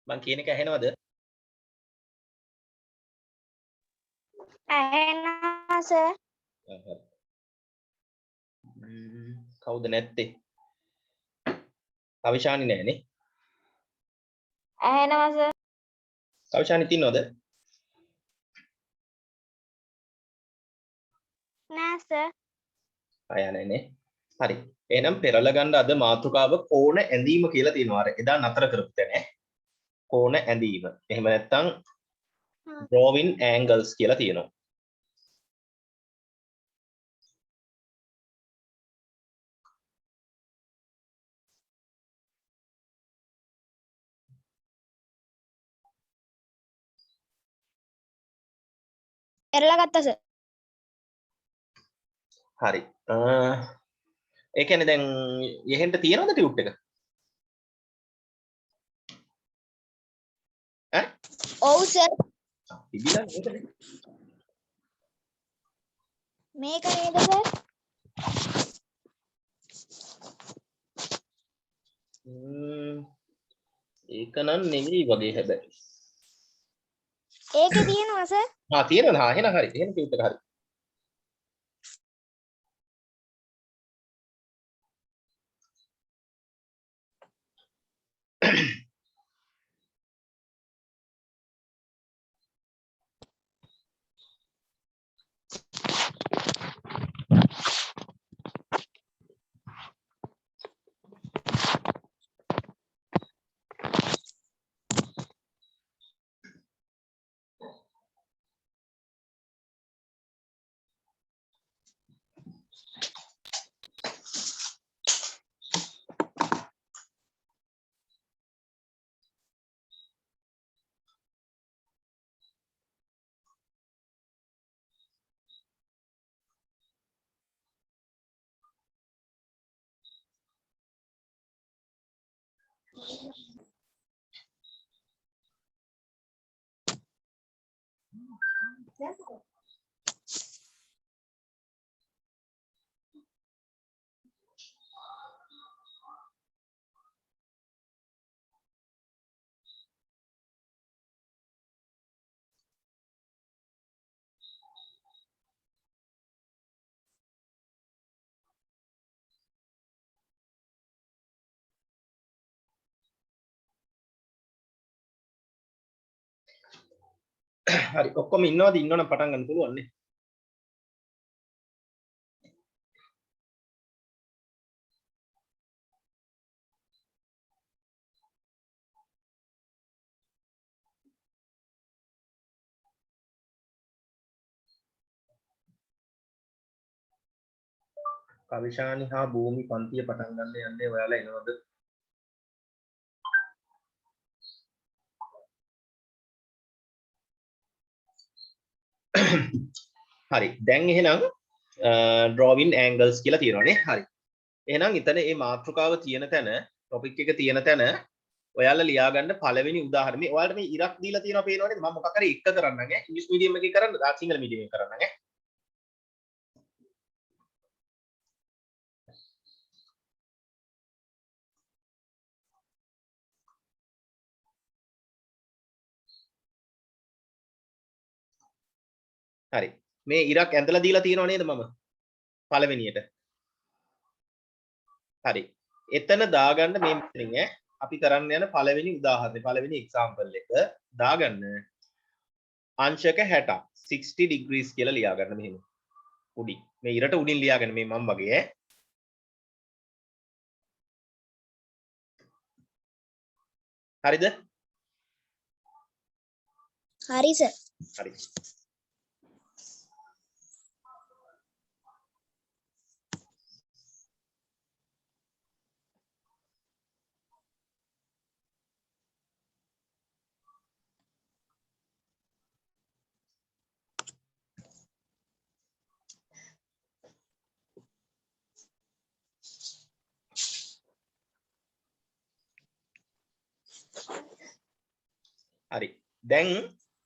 මං කියන එක ඇහෙනවද? ඇහෙනවා සර්. කවුද නැත්තේ? කවිශානි නෑනේ. ඇහෙනවා සර්. කවිශානි තින්නවද? නෑ සර්. අය නෑනේ. හරි. එහෙනම් පෙරල ගන්න අද මාතෘකාව කෝණ ඇඳීම කියලා තියෙනවා. අර එදා නතර කරපු තැන. කෝණ ඇඳීම. එහෙම නැත්නම් drawing angles කියලා තියෙනවා. එරලා ගත්තා සර්. හරි. ඒ කියන්නේ දැන් යෙහෙන්ට තියනවද ටියුට් එක? ඈ? ඔව් සර්. තිබිලා නේද? මේක නේද සර්? ඒක නම් නෙවෙයි වගේ හැබැයි. ඒකේ තියෙනවා සර්. තියෙනවා. එහෙනම් හරි. එහෙනම් ටියුට් එක හරි. හරි. ඔක්කොම ඉන්නවද? ඉන්නවනම් පටන් ගන්න පුළුවන් නේ. කවිශානි හා භූමි පන්තිය පටන් ගන්න යන්නේ ඔයාලා එනවද? හරි. දැන් එහෙනම් drawing angles කියලා තියෙනවානේ. හරි. එහෙනම් එතන මේ මාතෘකාව තියෙන තැන, topic එක තියෙන තැන ඔයාලා ලියා ගන්න පළවෙනි උදාහරණය. මේ ඔයාලට මේ ඉරක් දීලා තියෙනවා පේනවනේ. මම මොකක් හරි එක කරන්නම් ඈ. ඉංග්‍රීසි මීඩියම් එකේ කරන්න, සිංහල මීඩියම් එකේ කරන්නම් ඈ. හරි. මේ ඉරක් ඇඳලා දීලා තියෙනව නේද මම? පළවෙනියට. හරි. එතන දාගන්න මේ මෙතනින් ඈ අපි කරන්න යන පළවෙනි උදාහරණය, පළවෙනි එක්සැම්පල් එක දාගන්න අංශක 60 60 degrees කියලා ලියා ගන්න මෙහෙම. උඩින්. මේ ඉරට උඩින් ලියාගන්න මේ මම වගේ ඈ. හරිද? හරි සර්. හරි. හරි. දැන්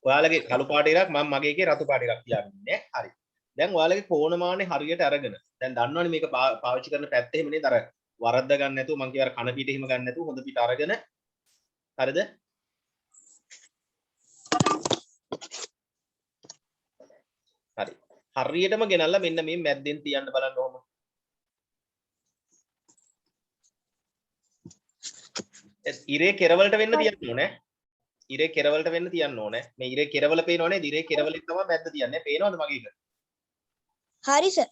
ඔයාලගේ කළු පාට ඉරක් මම මගේ එකේ රතු පාට ඉරක් තියාගෙන ඉන්නේ. හරි. දැන් ඔයාලගේ කෝණමානේ හරියට අරගෙන දැන් දන්නවනේ මේක පාවිච්චි කරන පැත්ත එහෙම නේද? අර වරද්ද ගන්න නැතුව මං කියවර කන පිට හිම ගන්න නැතුව හොඳ පිට අරගෙන හරිද හරි හරියටම ගෙනල්ලා මෙන්න මේ මැද්දෙන් තියන්න බලන්න ඕම ඉරේ කෙරවලට වෙන්න තියන්න ඕනේ ඉරේ කෙරවලට වෙන්න තියන්න ඕනේ මේ ඉරේ කෙරවල පේනවනේ ඉරේ කෙරවලෙන් තමයි මැද්ද තියන්නේ පේනවද මගේ එක හරි සර්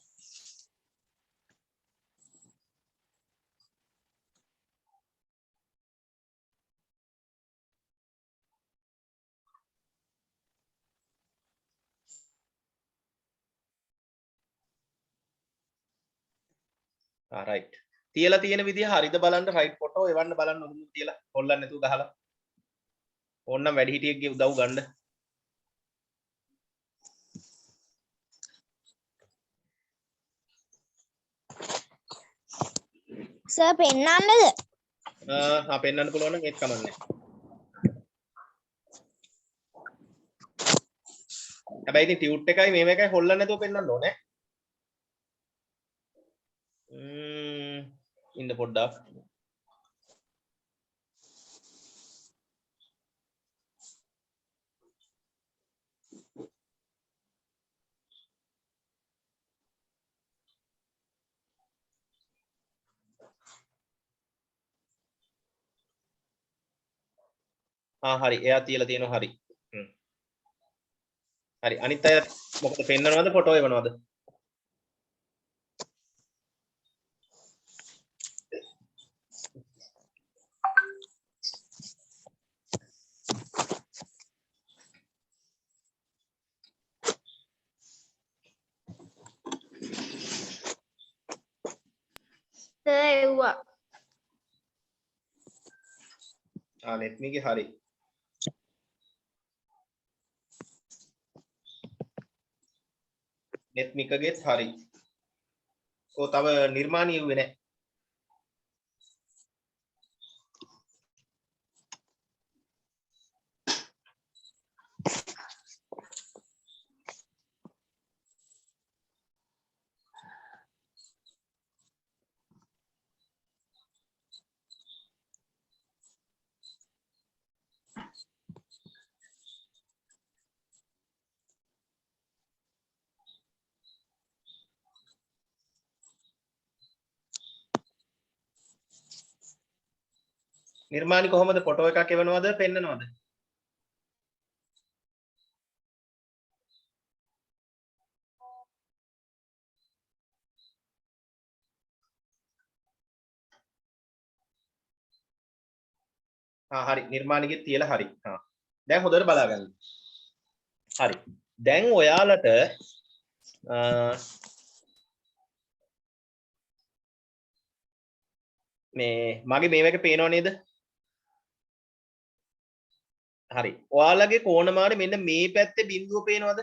රයිට් තියලා තියෙන විදිය හරිද බලන්න රයිට් ෆොටෝ එවන්න බලන්න උඩින් තියලා හොල්ලන්න නැතුව ගහලා ඕන්නම් වැඩි හිටියෙක්ගේ උදව් ගන්න සර් පෙන්නන්නද පෙන්වන්න පුළුවන් නම් ඒත් කමන්නේ හැබැයි ඉතින් ටියුට් එකයි මේව එකයි හොල්ලන්න නැතුව පෙන්වන්න ඕනේ ඉන්න පොඩ්ඩක් හරි එයා තියලා තියෙනවා හරි හරි අනිත් අය මොකද පෙන්නනවද ෆොටෝ එවනවද සර් එව්වා නෙත්මිගේ හරි නෙත්මිකගෙත් හරි ඔය තව නිර්මාණීය වෙන්නේ නැහැ නිර්මාණි කොහොමද ෆොටෝ එකක් එවනවද පෙන්නනවද හරි නිර්මාණිගෙත් තියලා හරි දැන් හොඳට බලා ගන්න හරි දැන් ඔයාලට මේ මගේ මේව එක පේනව නේද හරි ඔයාලගේ කෝණමානේ මෙන්න මේ පැත්තේ බිඳුව පේනවද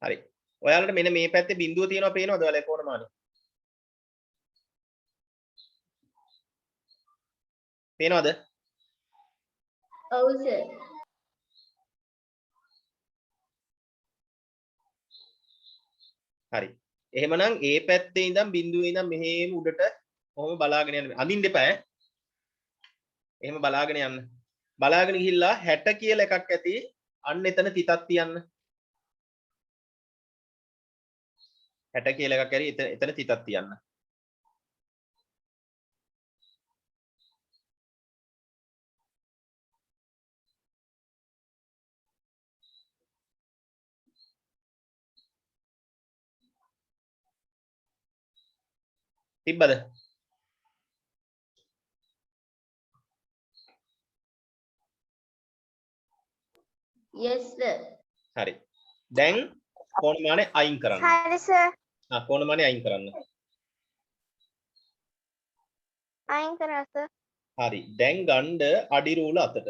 හරි ඔයාලට මෙන්න මේ පැත්තේ බිඳුව තියෙනවා පේනවද ඔයාලගේ කෝණමානේ පේනවද ඔව් සර් හරි එහෙමනම් ඒ පැත්තේ ඉඳන් බිඳුවේ ඉඳන් මෙහෙම උඩට කොහොම බලාගෙන යන්න අඳින්න එපා ඈ එහෙම බලාගෙන යන්න බලාගෙන ගිහිල්ලා 60 කියලා එකක් ඇති අන්න එතන තිතක් තියන්න 60 කියලා එකක් ඇරි එතන තිතක් තියන්න තිබ්බද yes sir හරි දැන් කොණමානේ අයින් කරන්න. හරි සර්. කොණමානේ අයින් කරන්න. අයින් කරා සර්. හරි. දැන් ගන්න අඩි රූල අතට.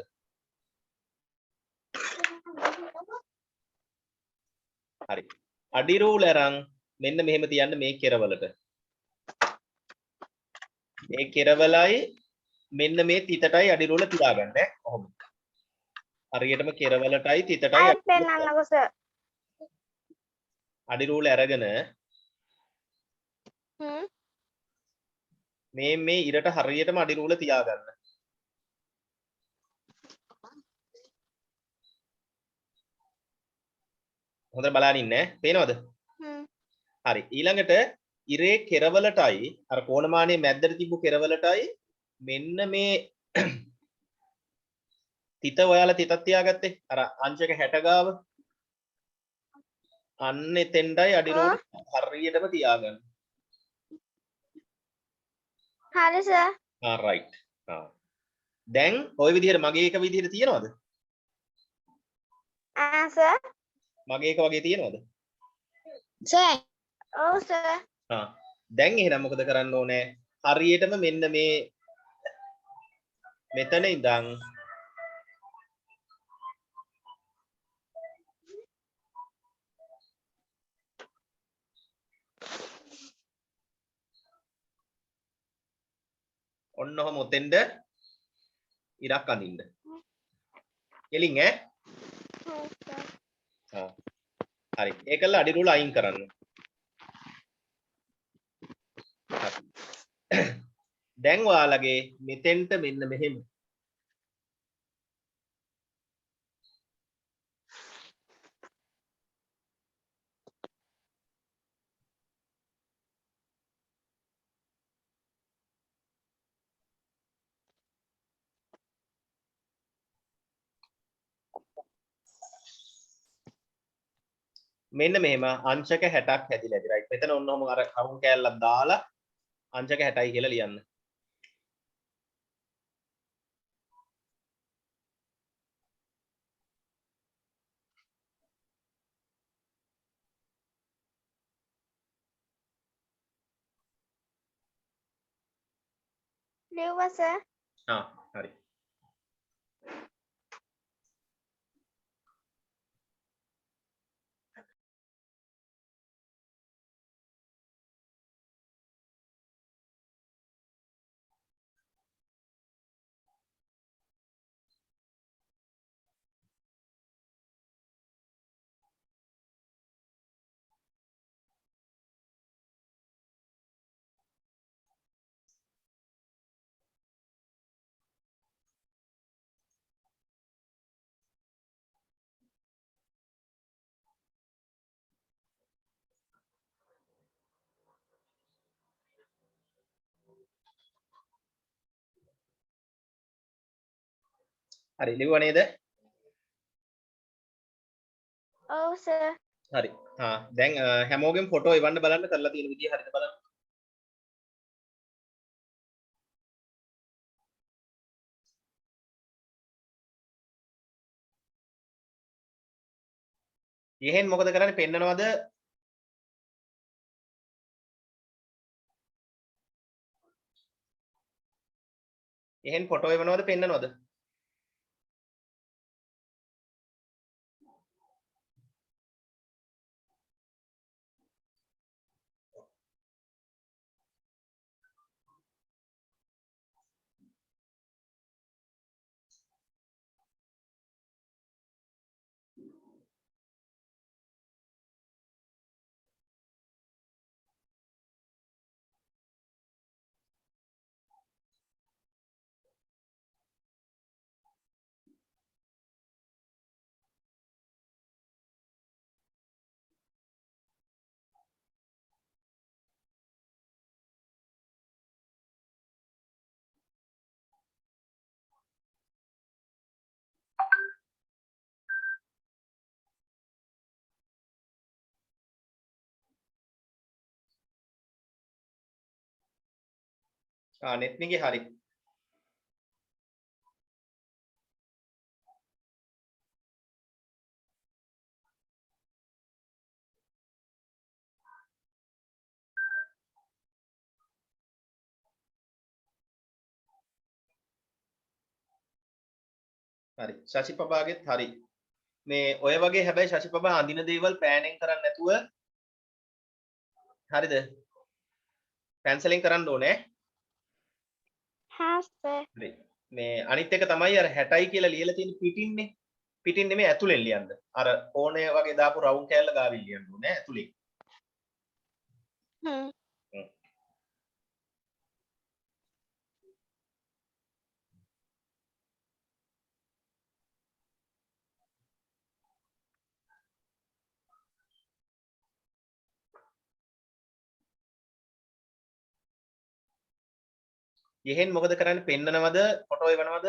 හරි. අඩි රූල අරන් මෙන්න මෙහෙම තියන්න මේ කෙරවලට. මේ කෙරවලයි මෙන්න මේ තිතටයි අඩි රූල තියාගන්න ඈ. කොහොමද? හරියටම කෙරවලටයි තිතටයි ආයෙත් පෙන්නන්නකෝ සර්. අඩි රූල අරගෙන මේ ඉරට හරියටම අඩි රූල තියාගන්න. හොඳට බලන්න ඉන්න. පේනවද? හරි. ඊළඟට ඉරේ කෙරවලටයි අර කොණමානේ මැද්දට තිබ්බු කෙරවලටයි මෙන්න මේ තිත ඔයාලා තිතක් තියාගත්තේ. අර අංශක 60 ගාව. අන්න එතෙන්ටයි අඩි රූල හරියටම තියාගන්න. හරි සර්. right. දැන් ওই විදිහට මගේ එක විදිහට තියනවද? සර්. මගේ එක වගේ තියනවද? සර්. ඔව් සර්. දැන් එහෙනම් මොකද කරන්න ඕනේ? හරියටම මෙන්න මේ මෙතන ඉඳන් ඔන්න ඔහම ඔතෙන්ද ඉරක් අඳින්න. එලින් ඈ. හරි. ඒකල අඩි රූල අයින් කරන්න. දැන් ඔයාලගේ මෙතෙන්ට මෙන්න මෙහෙම මෙන්න මෙහෙම අංශක 60ක් හැදිලා ඉතින් රයිට්. මෙතන ඔන්න ඔහම අර කවුන් කෑල්ලක් දාලා අංශක 60යි කියලා ලියන්න. ලිව්වා සර්. හරි. හරි ලිව්වා නේද? ඔව් සර්. හරි. දැන් හැමෝගෙම ෆොටෝ එවන්න බලන්න කරලා තියෙන විදිය හරියට බලන්න. එහෙන් මොකද කරන්නේ? පෙන්නනවද? එහෙන් ෆොටෝ එවනවද පෙන්නනවද? නෙත්මිගේ හරි. හරි ශෂිපබාගෙත් හරි මේ ඔය වගේ හැබැයි ශෂිපබා අඳින දේවල් පෑනෙන් කරන්නේ නැතුව හරිද පැන්සලෙන් කරන්න ඕනේ हाँ सर හරි මේ අනිත් එක තමයි අර 60යි කියලා ලියලා තියෙන පිටින්නේ පිටින් නෙමෙයි ඇතුලෙන් ලියන්න අර ඕනේ වගේ දාපු රවුම් කෑල්ල ගාවින් ලියන්න ඕනේ ඇතුලෙන් हम्म යෙහෙන් මොකද කරන්නේ පෙන්නනවද ෆොටෝ එවනවද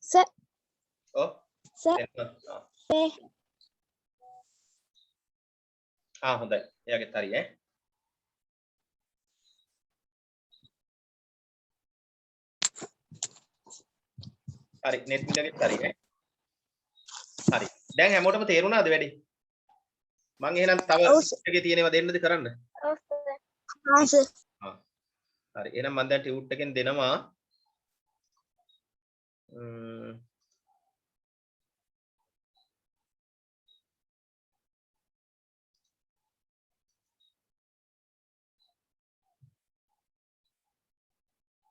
सर ඔව් सर එන්න पे හොඳයි එයාගෙත් හරි ඈ හරි නෙට් මිලගෙත් හරි ඈ හරි දැන් හැමෝටම තේරුණාද වැඩි මම එහෙනම් තව ඔව් සර්. එකේ තියෙනවා දෙන්නද කරන්න ओ सर हाँ सर හරි එහෙනම් මම දැන් ටියුට් එකෙන් දෙනවා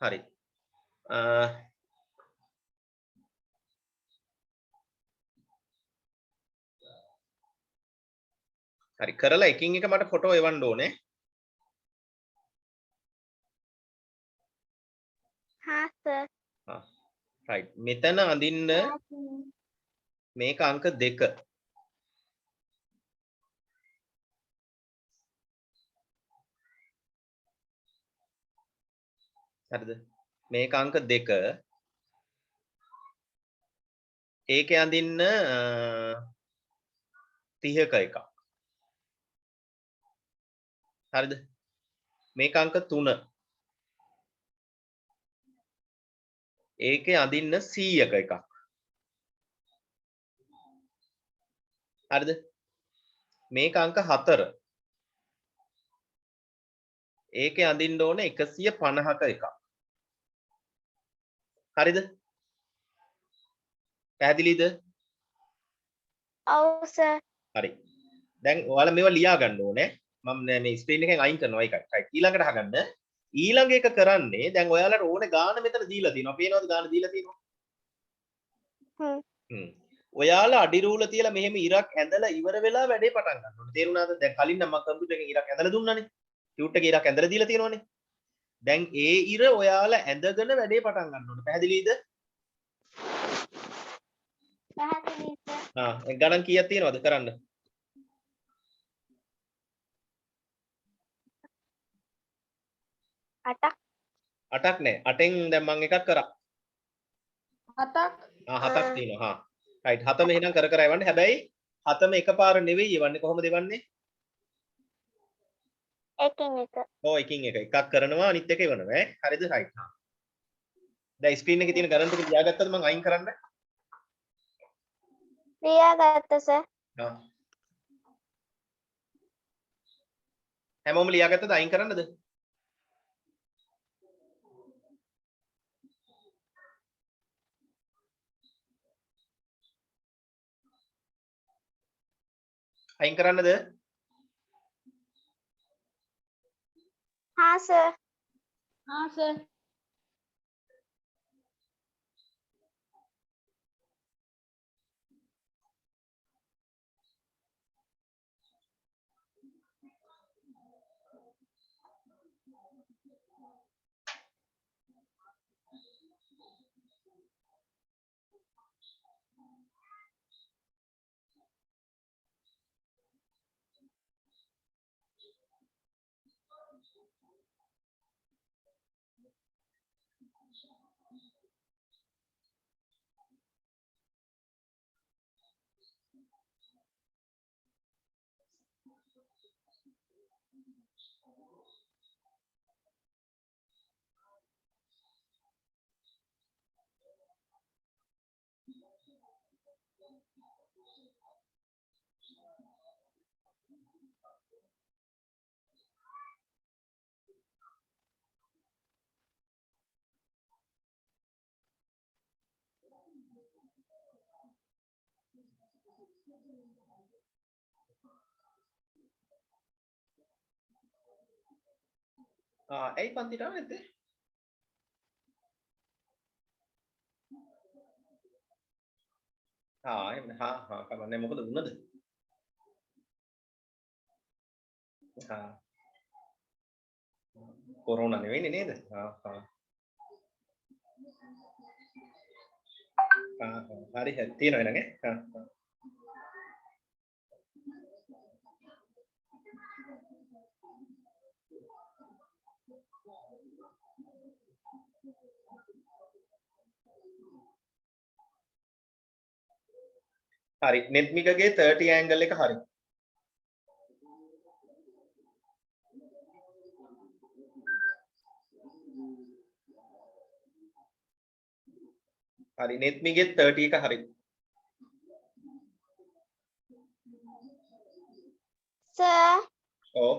හරි හරි කරලා එකින් එක මට ෆොටෝ එවන්න ඕනේ हाँ सर රයිට් මෙතන අඳින්න මේක අංක 2 හරිද මේක අංක 2 ඒකේ අඳින්න 30ක එකක් හරිද මේක අංක 3 ඒකේ අඳින්න 100ක එකක් හරිද මේක අංක 4 ඒකේ අඳින්න ඕනේ 150ක එකක් හරිද පැහැදිලිද ओ सर හරි දැන් ඔයාලා මේවා ලියා ගන්න ඕනේ මම මේ ස්ක්‍රීන් එකෙන් අයින් කරනවා ඒකයි රයිට් ඊළඟට අහගන්න ඊළඟ එක කරන්නේ දැන් ඔයාලට ඕනේ ගාන මෙතන දීලා තියෙනවා පේනවද ගාන දීලා තියෙනවා ඔයාලා අඩි රූල තියලා මෙහෙම ඉරක් ඇඳලා ඉවර වෙලා වැඩේ පටන් ගන්න ඕනේ තේරුණාද දැන් කලින් නම් මම කම්පියුටර් එකෙන් ඉරක් ඇඳලා දුන්නානේ ටියුට් එකේ ඉරක් ඇඳලා දීලා තියෙනවානේ දැන් ඒ ඉර ඔයාලා ඇඳගෙන වැඩේ පටන් ගන්න ඕනේ පැහැදිලිද ගණන් කීයක් තියෙනවද කරන්න 8ක් 8ක් නෑ 8න් දැන් මම එකක් කරා 7ක් 7ක් තියෙනවා රයිට් 7ම එහෙනම් කර කර එවන්න හැබැයි 7ම එකපාර නෙවෙයි එවන්නේ කොහොමද එවන්නේ එකින් එක ඔව් එකින් එක එකක් කරනවා අනිත් එක එවනවා ඈ හරිද රයිට් දැන් ස්ක්‍රීන් එකේ තියෙන ගණන් ටික ලියාගත්තද මම අයින් කරන්න ලියාගත්ත සර් හැමෝම ලියාගත්තද අයින් කරන්නද අයින් කරන්නද हाँ सर हाँ सर ඇයි පන්තිට ආවේ නැත්තේ? එහෙම කමන්නේ මොකද වුණද? කොරෝනා නෙවෙයිනේ නේද? හරි තියෙනවා නේද? හරි නෙත්මිකගේ 30 ඇන්ගල් එක හරි. හරි නෙත්මිගේ 30 එක හරි. සර් ඔව්.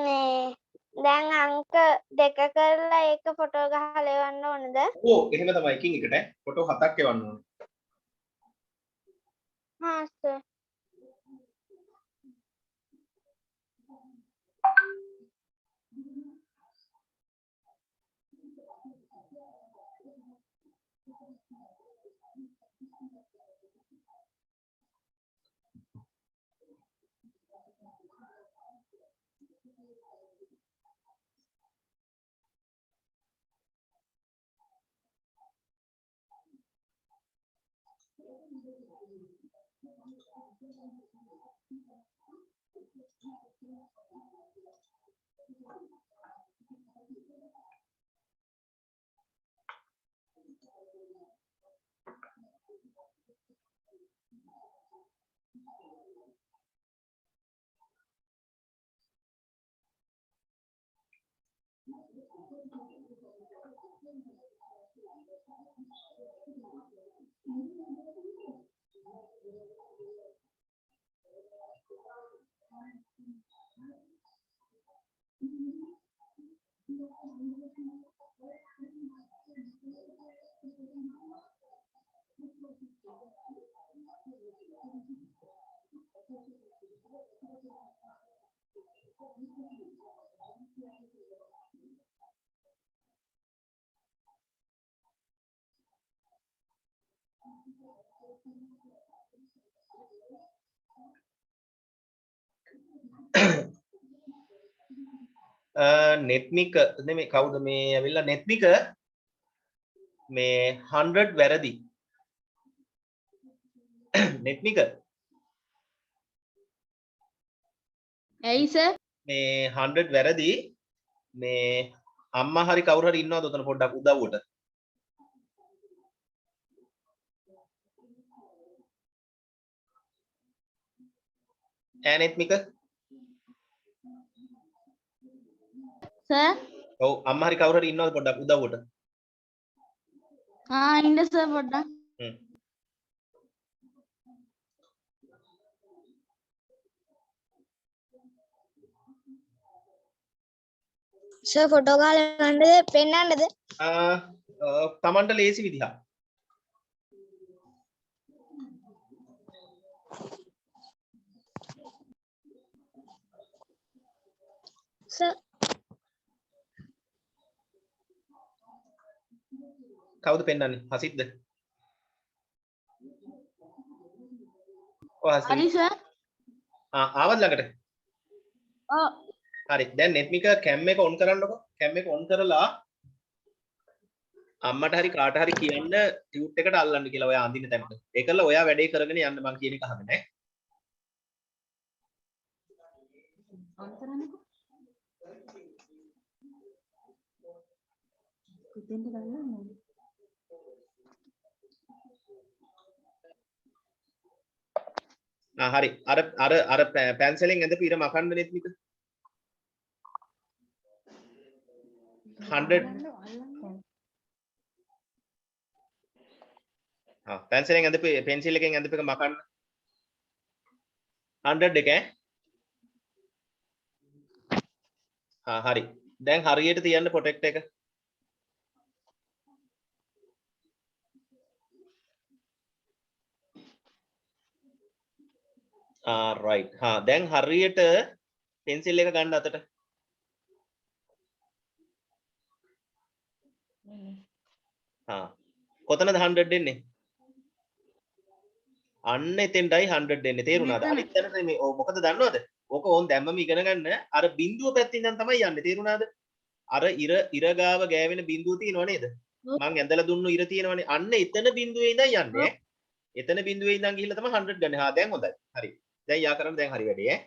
මේ දැන් අංක දෙක කරලා ඒක ෆොටෝ ගහලා එවන්න ඕනද? ඔව් එහෙම තමයි එකින් එකට ෆොටෝ 7ක් එවන්න ඕනේ. හා සර්. නෙත්මික නෙමෙයි කවුද මේ ඇවිල්ලා නෙත්මික මේ 100 වැරදි. නෙත්මික ඇයි සර්? මේ 100 වැරදි. මේ අම්මා හරි කවුරු හරි ඉන්නවද උතන පොඩ්ඩක් උදව්වට? නෙත්මික සර්? ඔව් අම්මා හරි කවුරු හරි ඉන්නවද පොඩ්ඩක් උදව්වට? ඉන්න සර් පොඩ්ඩක්. සර් ෆොටෝ ගහලා ගන්නද පෙන්නන්නද? තමන්ට ලේසි විදිහ. සර් කවුද පෙන්වන්නේ? හසිත්ද? ඔව් හසිත්. හරි සර්. ආවද ළඟට? ඔව්. හරි. දැන් නෙත්මික කැම් එක ඔන් කරන්නකො. කැම් එක ඔන් කරලා අම්මට හරි කාට හරි කියන්න ටියුට් එකට අල්ලන්න කියලා ඔයා අඳින තැනට. ඒකල ඔයා වැඩේ කරගෙන යන්න මං කියන එක අහන්න ඈ. ඔන් කරන්නකෝ. හරි අර පැන්සලෙන් ඇඳපු ඉර මකන්න නෙත්නික 100 පැන්සලෙන් ඇඳපු පෙන්සිල් එකෙන් ඇඳපු එක මකන්න 100 එක හරි දැන් හරියට තියන්න ප්‍රොටෙක්ට් එක right දැන් හරියට පෙන්සිල් එක ගන්න අතට කොතනද 100 දෙන්නේ අන්න එතෙන්ටයි 100 දෙන්නේ තේරුණාද අනිත් තැනට මේ මොකද දන්නවද ඕක ඕන් දැම්මම ඉගෙන ගන්න අර බිඳුව පැත්තින් ඉඳන් තමයි යන්නේ තේරුණාද අර ඉර ගාව ගෑවෙන බිඳුව තියෙනව නේද මං ඇඳලා දුන්නු ඉර තියෙනවනේ අන්න එතන බිඳුවේ ඉඳන් යන්නේ එතන බිඳුවේ ඉඳන් ගිහිල්ලා තමයි 100 ගන්න දැන් හොඳයි හරි දැන් යා කරන්න දැන් හරි වැඩේ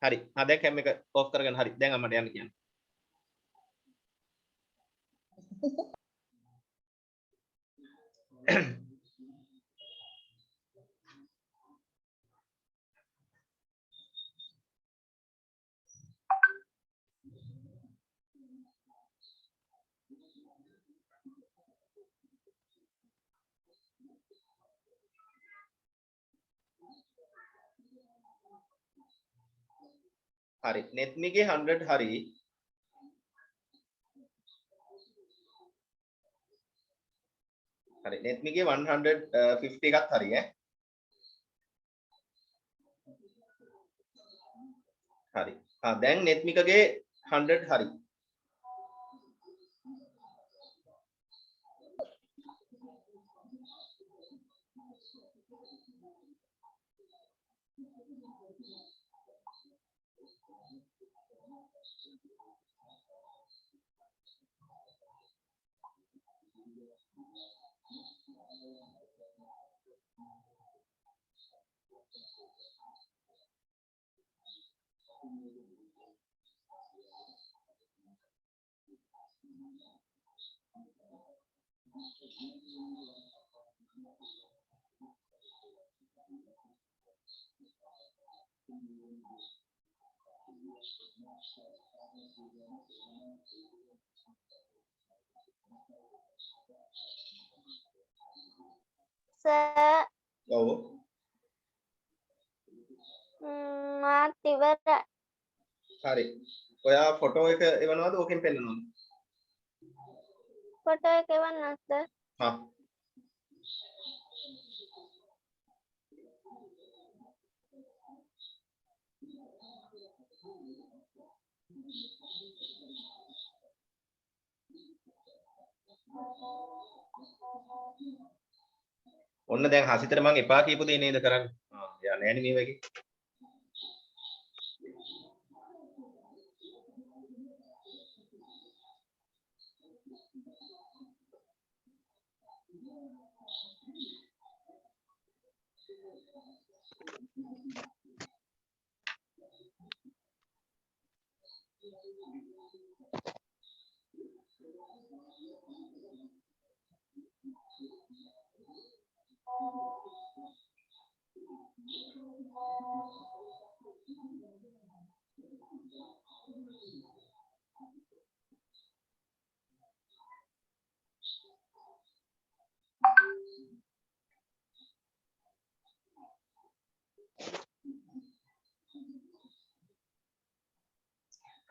හරි දැන් කැම් එක ඔෆ් කරගන්න හරි දැන් අම්මට යන්න කියන්න හරි නෙත්මිගේ 100 හරි හරි නෙත්මිගේ 150 එකත් හරි හරි දැන් නෙත්මිකගේ 100 හරි සර් ඔව් මාත් ඉවරයි හරි ඔයා ෆොටෝ එක එවනවද ඕකෙන් පෙන්නනවද ෆොටෝ එක එවන්නත් සර් ඔන්න දැන් හසිතට මං එපා කියපු දේ නේද කරන්නේ යා නෑනේ මේ වගේ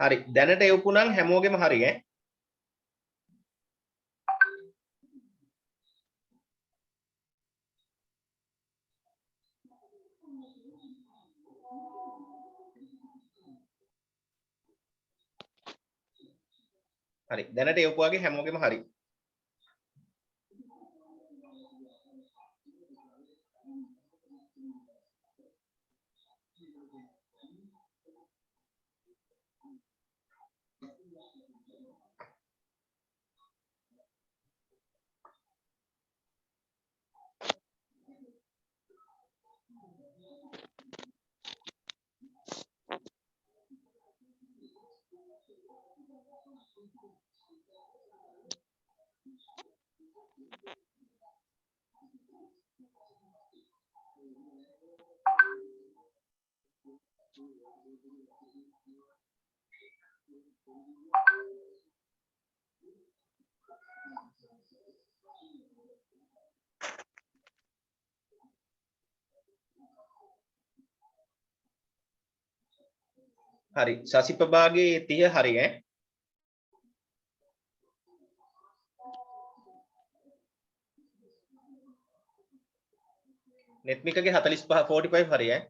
හරි දැනට එවපු නම් හැමෝගෙම හරි හරි දැනට එවපුවාගේ හැමෝගෙම හරි හරි සසිපබාගේ 30 හරි ඈ නෙත්මිකගේ 45 45 හරි ඈ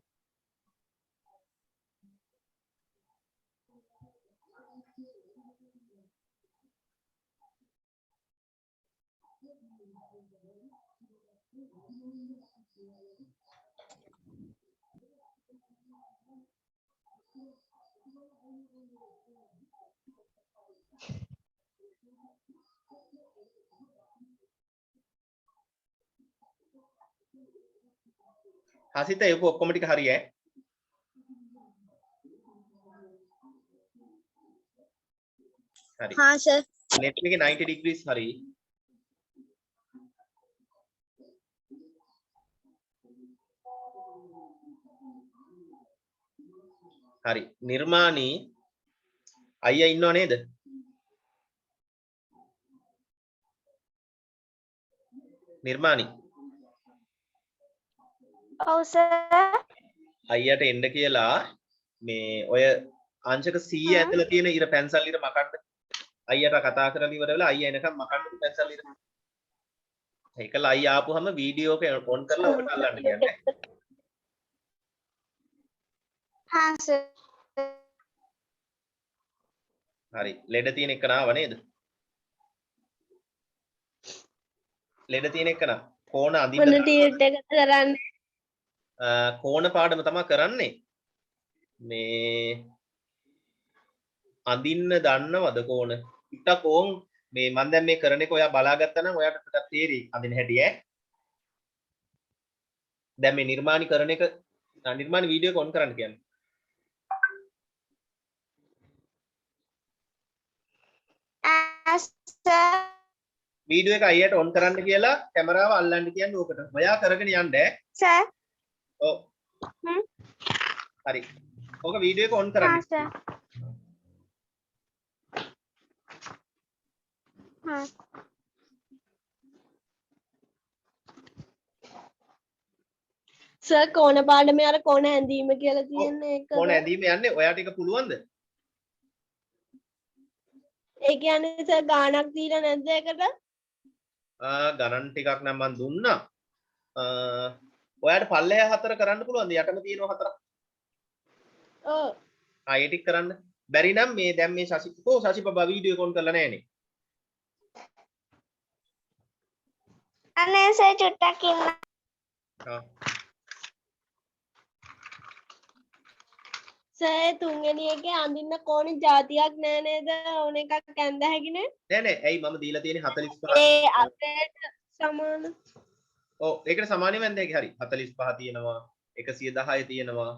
හසිත ඒක ඔක්කොම ටික හරි ඈ හරි हाँ सर නෙත්මිකේ 90 degrees හරි හරි නිර්මාණී අයියා ඉන්නව නේද නිර්මාණී ඔව් සර් අයියට එන්න කියලා මේ ඔය අංශක 100 ඇතුළේ තියෙන ඉර පැන්සල් ඉර මකන්න අයියට කතා කරලා ඉවර වෙලා අයියා එනකම් මකන්න පැන්සල් ඉර ඒකලා අයියා ආපුවම වීඩියෝ එක ඔන් කරලා ඔකට අල්ලන්න කියන්නේ हाँ सर හරි ලෙඩ තියෙන එක නාව නේද ලෙඩ තියෙන එක නා කෝණ අඳින්න මොන ටියුට් එක කරන්නේ කෝණ පාඩම තමයි කරන්නේ මේ අඳින්න දන්නවද කෝණ ටිකක් ඕන් මේ මම දැන් මේ කරන එක ඔයා බලාගත්තා නම් ඔයාට ටිකක් තේරෙයි අඳින්න හැටි ඈ දැන් මේ නිර්මාණි කරන එක නිර්මාණ වීඩියෝ එක ඔන් කරන්න කියන්නේ සර් වීඩියෝ එක අයියට ඔන් කරන්න කියලා කැමරාව අල්ලන්න කියන්නේ ඕකට ඔයා කරගෙන යන්න ඈ सर ඔව් හරි ඕක වීඩියෝ එක ඔන් කරන්න हाँ सर हाँ සර් කෝණ පාඩමේ අර කෝණ ඇඳීම කියලා තියෙන එක කෝණ ඇඳීම යන්නේ ඔයාට ඒක පුළුවන්ද ඒ කියන්නේ සර් ගාණක් දීලා නැද්ද ඒකට ගණන් ටිකක් නම් මම දුන්නා ඔයාට පල්ලෙහා හතර කරන්න පුළුවන්ද යටම තියෙනවා හතරක් ඔව් ඒ ටික කරන්න බැරි නම් මේ දැන් මේ ශශිපබා වීඩියෝ එක ඔන් කරලා නැහනේ අනේ සර් චුට්ටක් ඉන්න සර් තුන්වෙනි එකේ අඳින්න කෝණ જાතියක් නෑ නේද ඕන එකක් ඇඳ හැකිනේ නෑ නෑ ඇයි මම දීලා තියෙන්නේ 45 ඒ අපේට සමාන ඔව් ඒකට සමානෙ වෙන්ද ඒක හරි 45 තියෙනවා 110 තියෙනවා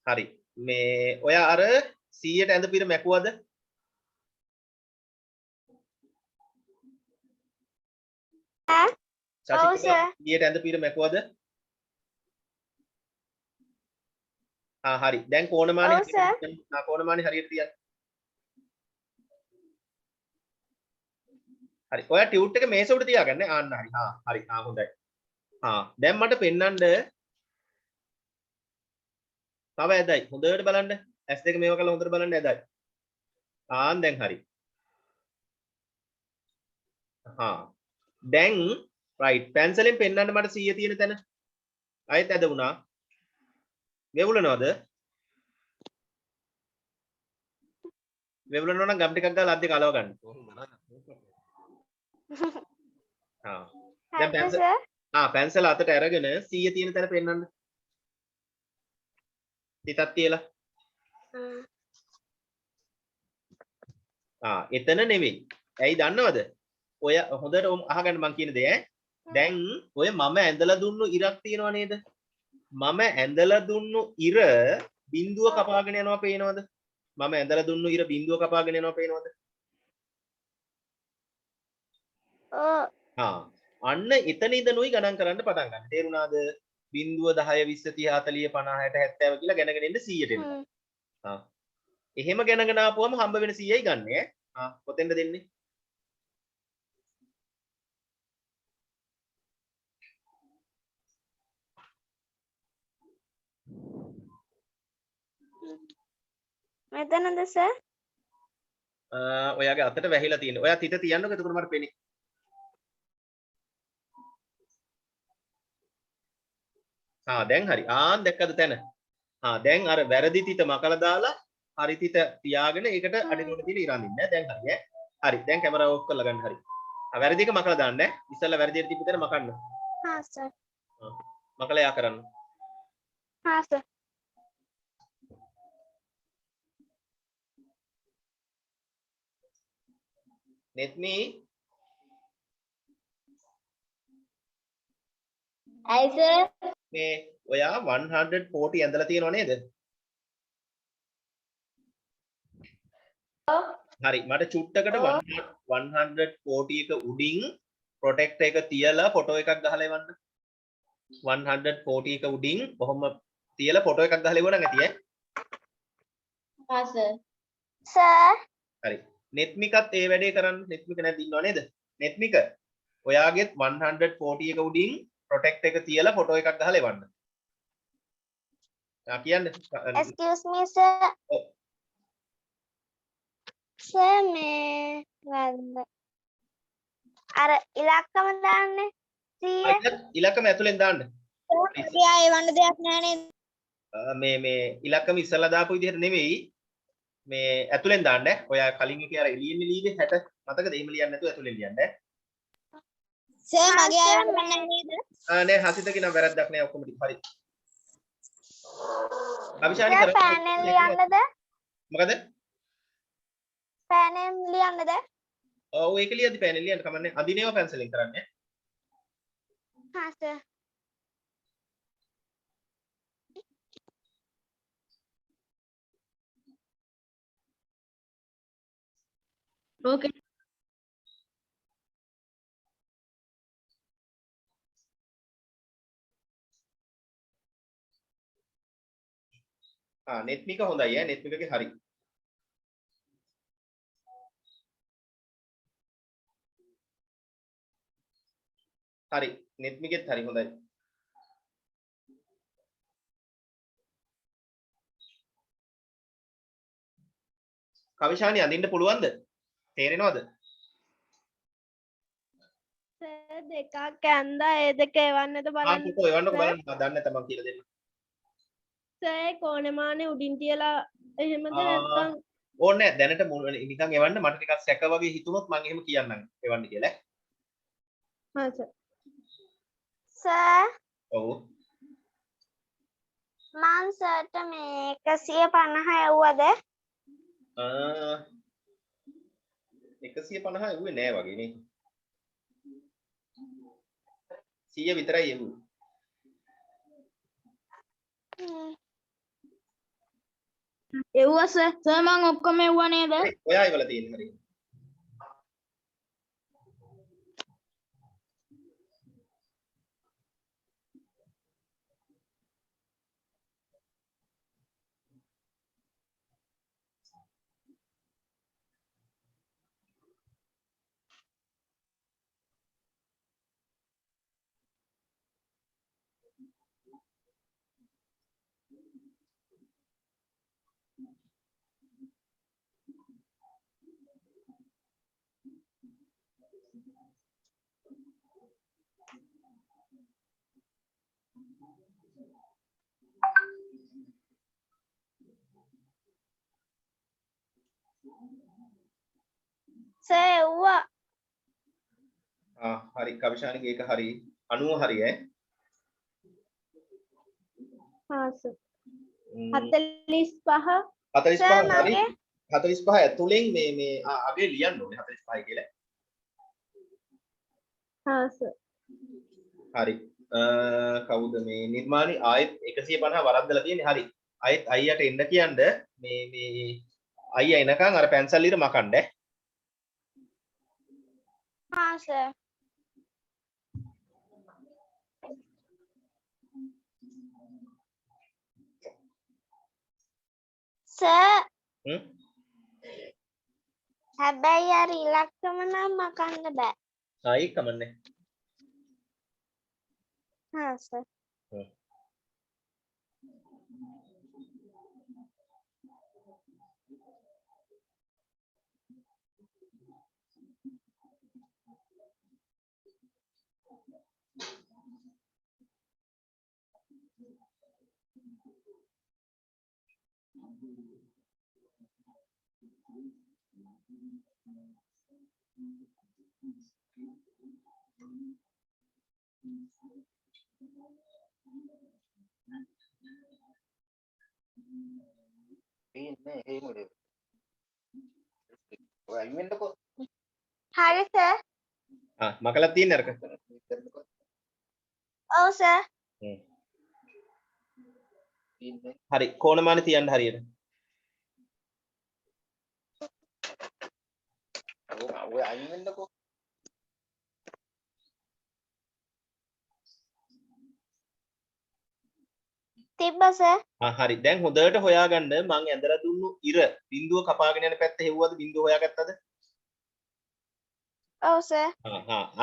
හරි මේ ඔයා අර 100ට ඇඳ පිර මැකුවද ඔව් සර් 100ට ඇඳ පිර මැකුවද හරි දැන් කෝණමානෙ ඔව් සර් කෝණමානෙ හරියට තියන්න හරි ඔයා ටියුට් එක මේස උඩ තියාගන්න ආන්න හරි හරි හොඳයි දැන් මට පෙන්නන්න තව ඇදයි හොඳට බලන්න S2 මේව කරලා හොඳට බලන්න ඇදයි දැන් හරි දැන් රයිට් පැන්සලෙන් පෙන්නන්න මට 100 තියෙන තැන ආයෙත් ඇද වුණා වෙවුලනවද වෙවුලනවා නම් ගම් ටිකක් ගාලා අත් දෙක අලව ගන්න දැන් පැන්සල අතට අරගෙන 100 තියෙන තැන පෙන්නන්න තිතක් තියලා එතන නෙවෙයි ඇයි දන්නවද ඔය හොඳට අහගන්න මං කියන දේ දැන් ඔය මම ඇඳලා දුන්නු ඉරක් තියෙනව නේද මම ඇඳලා දුන්නු ඉර බිඳුව කපාගෙන යනවා පේනවද? මම ඇඳලා දුන්නු ඉර බිඳුව කපාගෙන යනවා පේනවද? ඔව්. අන්න එතන ඉඳනුයි ගණන් කරන්න පටන් ගන්න. තේරුණාද? බිඳුව 10 20 30 40 50 60 70 කියලා ගණගෙන එන්න 100ට එනවා. එහෙම ගණනගෙන ආපුවම හම්බ වෙන 100යි ගන්න ඈ. කොතෙන්ද දෙන්නේ? මෙතනද සර්? ඔයාගේ අතට වැහිලා තියෙනවා. ඔයා තිත තියන්නකෝ එතකොට මට පේන්නේ. දැන් හරි. දැක්කද තැන? දැන් අර වැරදි තිත මකලා දාලා හරි තිත තියාගෙන ඒකට අඩිනුවට තියලා ඉරන් ඉන්න. දැන් හරි ඈ. හරි. දැන් කැමරාව ඔෆ් කරලා ගන්න හරි. වැරදි එක මකලා දාන්න ඈ. ඉස්සෙල්ලා වැරදියට තිබ්බ තැන මකන්න. සර්. මකලා යා කරන්න. සර්. නෙත්මි ඇයි සර්? මේ ඔයා 140 ඇඳලා තියෙනව නේද? හරි මට චුට්ටකට 140 එක උඩින් ප්‍රොටෙක්ටර් එක තියලා ෆොටෝ එකක් ගහලා එවන්න. 140 එක උඩින් කොහොම තියලා ෆොටෝ එකක් ගහලා එවන්න ඇති ඈ. සර්. සර්. හරි. නෙත්මිකත් ඒ වැඩේ කරන්න. නෙත්මික නැද්ද ඉන්නව නේද? නෙත්මික ඔයාගෙත් 140 එක උඩින් ප්‍රොටෙක්ටර් එක තියලා ෆොටෝ එකක් ගහලා එවන්න. කියන්නේ excuse me sir. සර් මේ වැරද්ද. අර ඉලක්කම දාන්නේ 100. ඉලක්කම ඇතුලෙන් දාන්න. එයා එවන්න දෙයක් නැහැ නේද? මේ ඉලක්කම ඉස්සලා දාපු විදිහට නෙවෙයි මේ ඇතුලෙන් දාන්න. ඔයා කලින් එකේ අර එළියෙන් ලියුවේ 60 මතකද? එහෙම ලියන්න නැතුව ඇතුලෙන් ලියන්න. සර් මගේ අය එවන්න නැහැ නේද? නෑ හසිතක නම් වැරද්දක් නෑ ඔක්කොම ටික හරි. අවිශානි කර පෑනෙන් ලියන්නද? මොකද? පෑනෙන් ලියන්නද? ඔව් ඒක ලියද්දි පෑනෙන් ලියන්න කමන්නේ. අදිනේව පැන්සලෙන් කරන්නේ. සර්. ඕකේ. නෙත්මික හොඳයි ඈ නෙත්මිකගේ හරි. හරි නෙත්මිකෙත් හරි හොඳයි. කවිශානි අඳින්න පුළුවන්ද? තේරෙනවද? සර් දෙකක් ඇඳා ඒ දෙක එවන්නද බලන්න. ෆොටෝ එවන්නකෝ බලන්න. දන්නේ නැත්නම් මම කියලා දෙන්නම්. සර් කොනමානේ උඩින් තියලා එහෙමද නැත්නම් ඕනේ නැහැ දැනට නිකන් එවන්න මට ටිකක් සැක වගේ හිතුනොත් මම එහෙම කියන්නම් එවන්න කියලා. සර්. සර් ඔව්. මං සර්ට මේ 150 එව්වද? 150 එව්වේ නෑ වගේ නේ. 100 විතරයි එව්වේ. එව්වා සර් මං ඔක්කොම එව්වා නේද? ඔයා ඒවල තියෙන හරියට. සර් එව්වා. හරි කවිශානිගේ ඒක හරි 90 හරි ඈ. සර්. 45 45 හරි 45 ඇතුලෙන් මේ අගේ ලියන්න ඕනේ 45 කියලා. සර්. හරි කවුද මේ නිර්මාණි ආයෙත් 150 වරද්දලා තියෙන්නේ. හරි. ආයෙත් අයියට එන්න කියන්න මේ අයියා එනකන් අර පැන්සල් ඉර මකන්න ඈ. हाँ सर सर හ්ම්. හැබැයි අර ඉලක්කම නම් මකන්න බෑ. ආයි කමන්නේ. हाँ सर හ්ම්. ඉන්නේ එහෙමද ඔය අයිමෙන්ටකෝ හරි සර්. මකලා තියෙන්නේ අරක. ඔව් සර්. හ්ම්. ඉන්නේ හරි කෝණමානේ තියන්න හරියට. ඔය අයිමෙන්ටකෝ තිබ්බ සර්. හරි දැන් හොඳට හොයාගන්න මං ඇඳලා දුන්නු ඉර බිඳුව කපාගෙන යන පැත්ත හෙව්වද බිඳුව හොයාගත්තද? ඔව් සර්.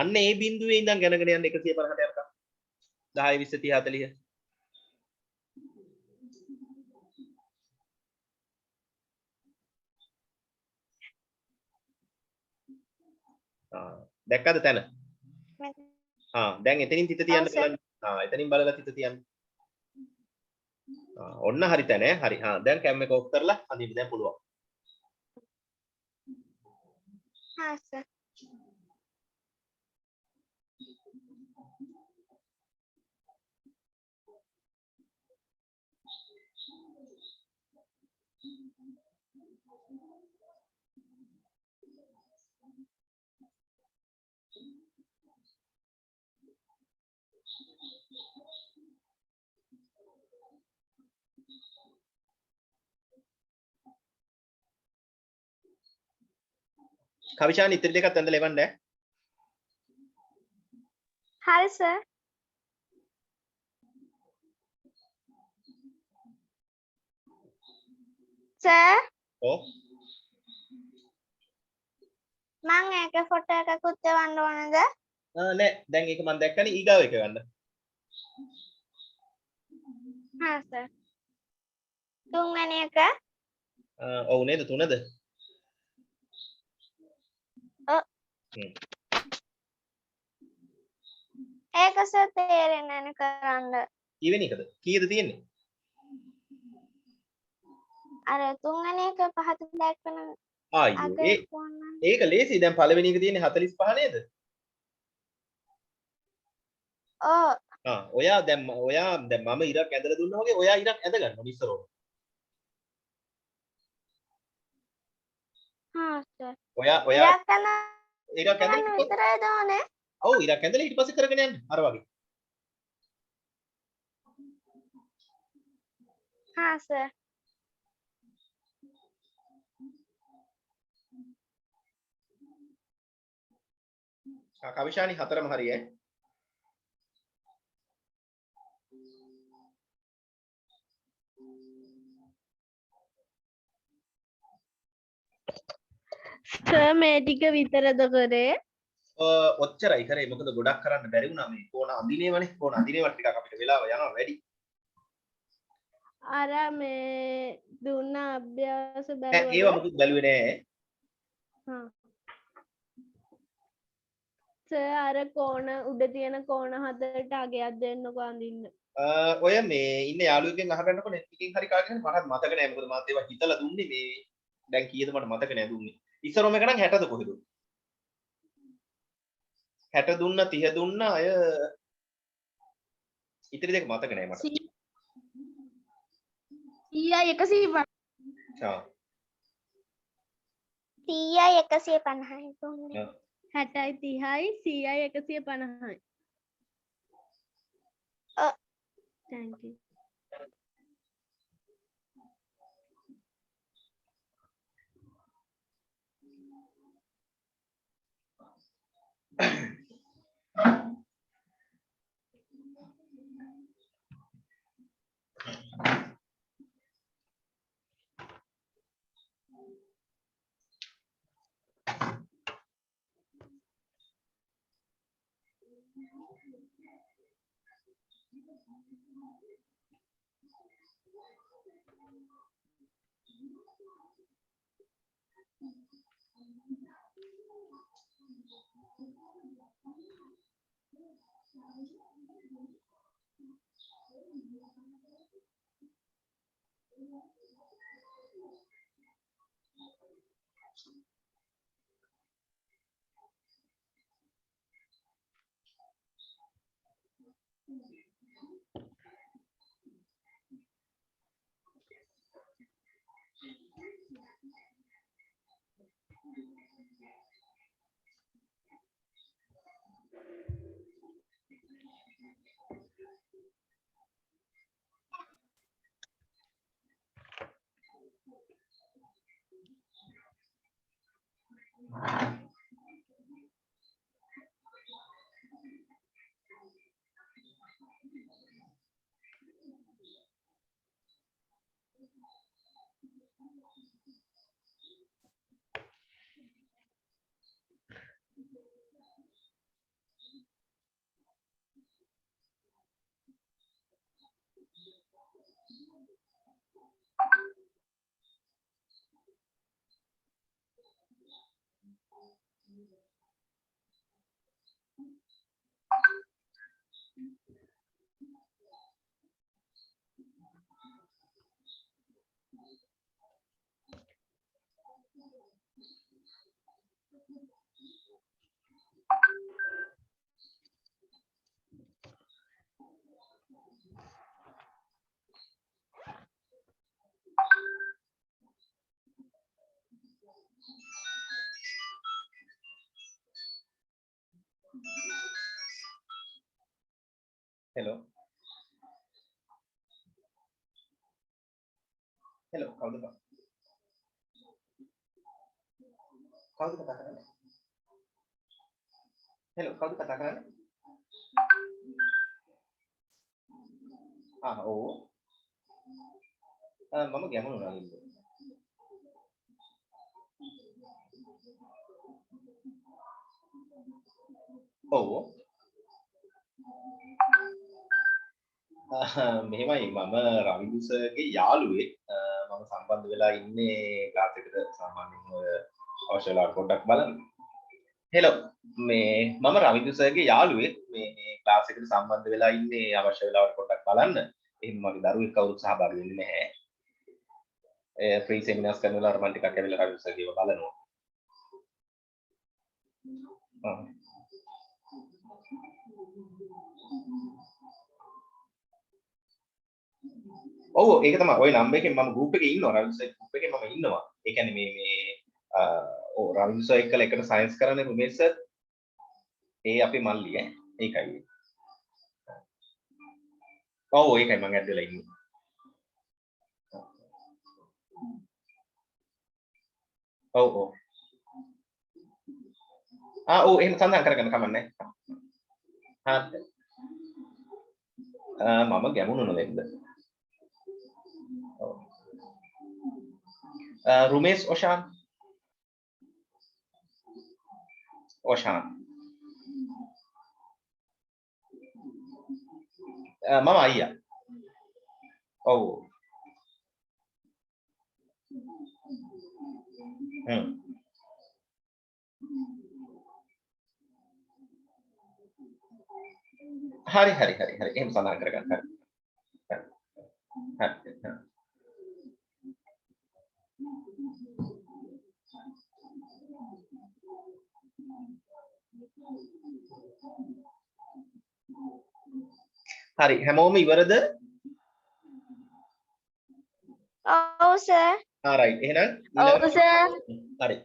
අන්න ඒ බිඳුවේ ඉඳන් ගණගෙන යන්න 150ට යනකම් 10 20 30 40 දැක්කද තැන? දැන් එතනින් තිත තියන්න ඔව් සර්. බලන්න. එතනින් බලලා තිත තියන්න. ඔන්න හරි තැන ඈ. හරි. දැන් කැම් එක ඔෆ් කරලා අනිත් දැන් පුළුවන්. हाँ सर. කවිෂාන් ඉතිරි දෙකත් ඇඳලා එවන්න ඈ. හරි සර්. සර් ඔව්. මං ඒක ෆොටෝ එකකුත් එවන්න ඕනද? නෑ දැන් ඒක මම දැක්කනේ ඊගාව එක ගන්න. हाँ सर. තුන්වෙනි එක. ඔව් නේද තුනද? ඔව්. ඒක සර් තේරෙන්නේ නැහැ කරන්න. කීවෙනි එකද? කීයද තියෙන්නේ? අර තුන්වෙනි එක පහත දැක්කන ආයෝ ඒක ලේසි. දැන් පළවෙනි එක තියෙන්නේ 45 නේද? ඔව්. ඔයා දැන් මම ඉරක් ඇඳලා දුන්නා වගේ ඔයා ඉරක් ඇඳ ගන්නවා ඉස්සරෝම. हाँ सर. ඔයා ඉරක් ඉරක් ඇඳලා විතරයි දාන්නේ. ඔව් ඉරක් ඇඳලා ඊට පස්සේ කරගෙන යන්න අර වගේ. हाँ सर. කවිෂානි හතරම හරි ඈ. සර් මේ ටික විතරද කරේ? ඔච්චරයි කරේ. මොකද ගොඩක් කරන්න බැරි වුණා මේ කොන අඳිනේවනේ. කොන අඳිනේවට ටිකක් අපිට වෙලාව යනවා වැඩි. අර මේ දුන්න අභ්‍යාස නෑ ඒව බැලුවද? මොකුත් බැලුවේ නෑ. හා. සර් අර කෝණ උඩ තියෙන කෝණ හතරට අගයක් දෙන්නකෝ අඳින්න. ඔය මේ ඉන්න යාළුවෙක්ගෙන් අහගන්නකො net එකකින් හරි කාගෙන් මට මතක නෑ. මොකද මාත් ඒවා හිතලා දුන්නේ මේ දැන් කීයද මට මතක නෑ දුන්නේ. ඉස්සරොම එක නම් 60ද කොහෙද? 60 දුන්න 30 දුන්න අය ඉතිරි දෙක මතක නෑ මට. 100යි 150. 100යි 150යි තුන්වෙනි. 60යි 30යි 100යි 150යි. thank you. hello hello කවුද කතා කරන්නේ hello කවුද කතා කරන්නේ ඔව් මම ගැමුණු නලින්ද ඔව් මෙහෙමයි මම රවිදු සර්ගේ යාළුවෙක් මම සම්බන්ධ වෙලා ඉන්නේ ක්ලාස් එකට සාමාන්‍යයෙන් ඔය අවශ්‍ය වෙලාවට පොඩ්ඩක් බලන්න. හෙලෝ මේ මම රවිදු සර්ගේ යාළුවෙක් මේ ක්ලාස් එකට සම්බන්ධ වෙලා ඉන්නේ අවශ්‍ය වෙලාවට පොඩ්ඩක් බලන්න. එහෙනම් මගේ දරුවෙක් කවුරුත් සහභාගී වෙන්නේ නැහැ. ෆ්‍රී සෙමිනාර්ස් කරන වෙලාවට මම ටිකක් ඇවිල්ලා රවිදු සර්ගේව බලනවා. ඔව් ඒක තමයි ওই නම්බර් එකෙන් මම ගෲප් එකේ ඉන්නවා රවිදු සර් ගෲප් එකේ මම ඉන්නවා ඒ කියන්නේ මේ ඔව් රවිදු සර් එක්කලා එකට සයන්ස් කරන්නේ රුමේෂ් සර් ඒ අපේ මල්ලි ඒකයි ඔව් ඒකයි මම ඇඩ් වෙලා ඉන්නේ ඔව් ඔව් ඔව් එහෙම සඳහන් කරගන්න කමන්නේ මම Gemunu නෙවෙයිද Rumesh Oshan Mama Aya oh hari එහෙම සඳහන් කරගන්න හරි හරි හැමෝම ඉවරද? ඔව් සර්. right එහෙනම් ඔව් සර්. හරි.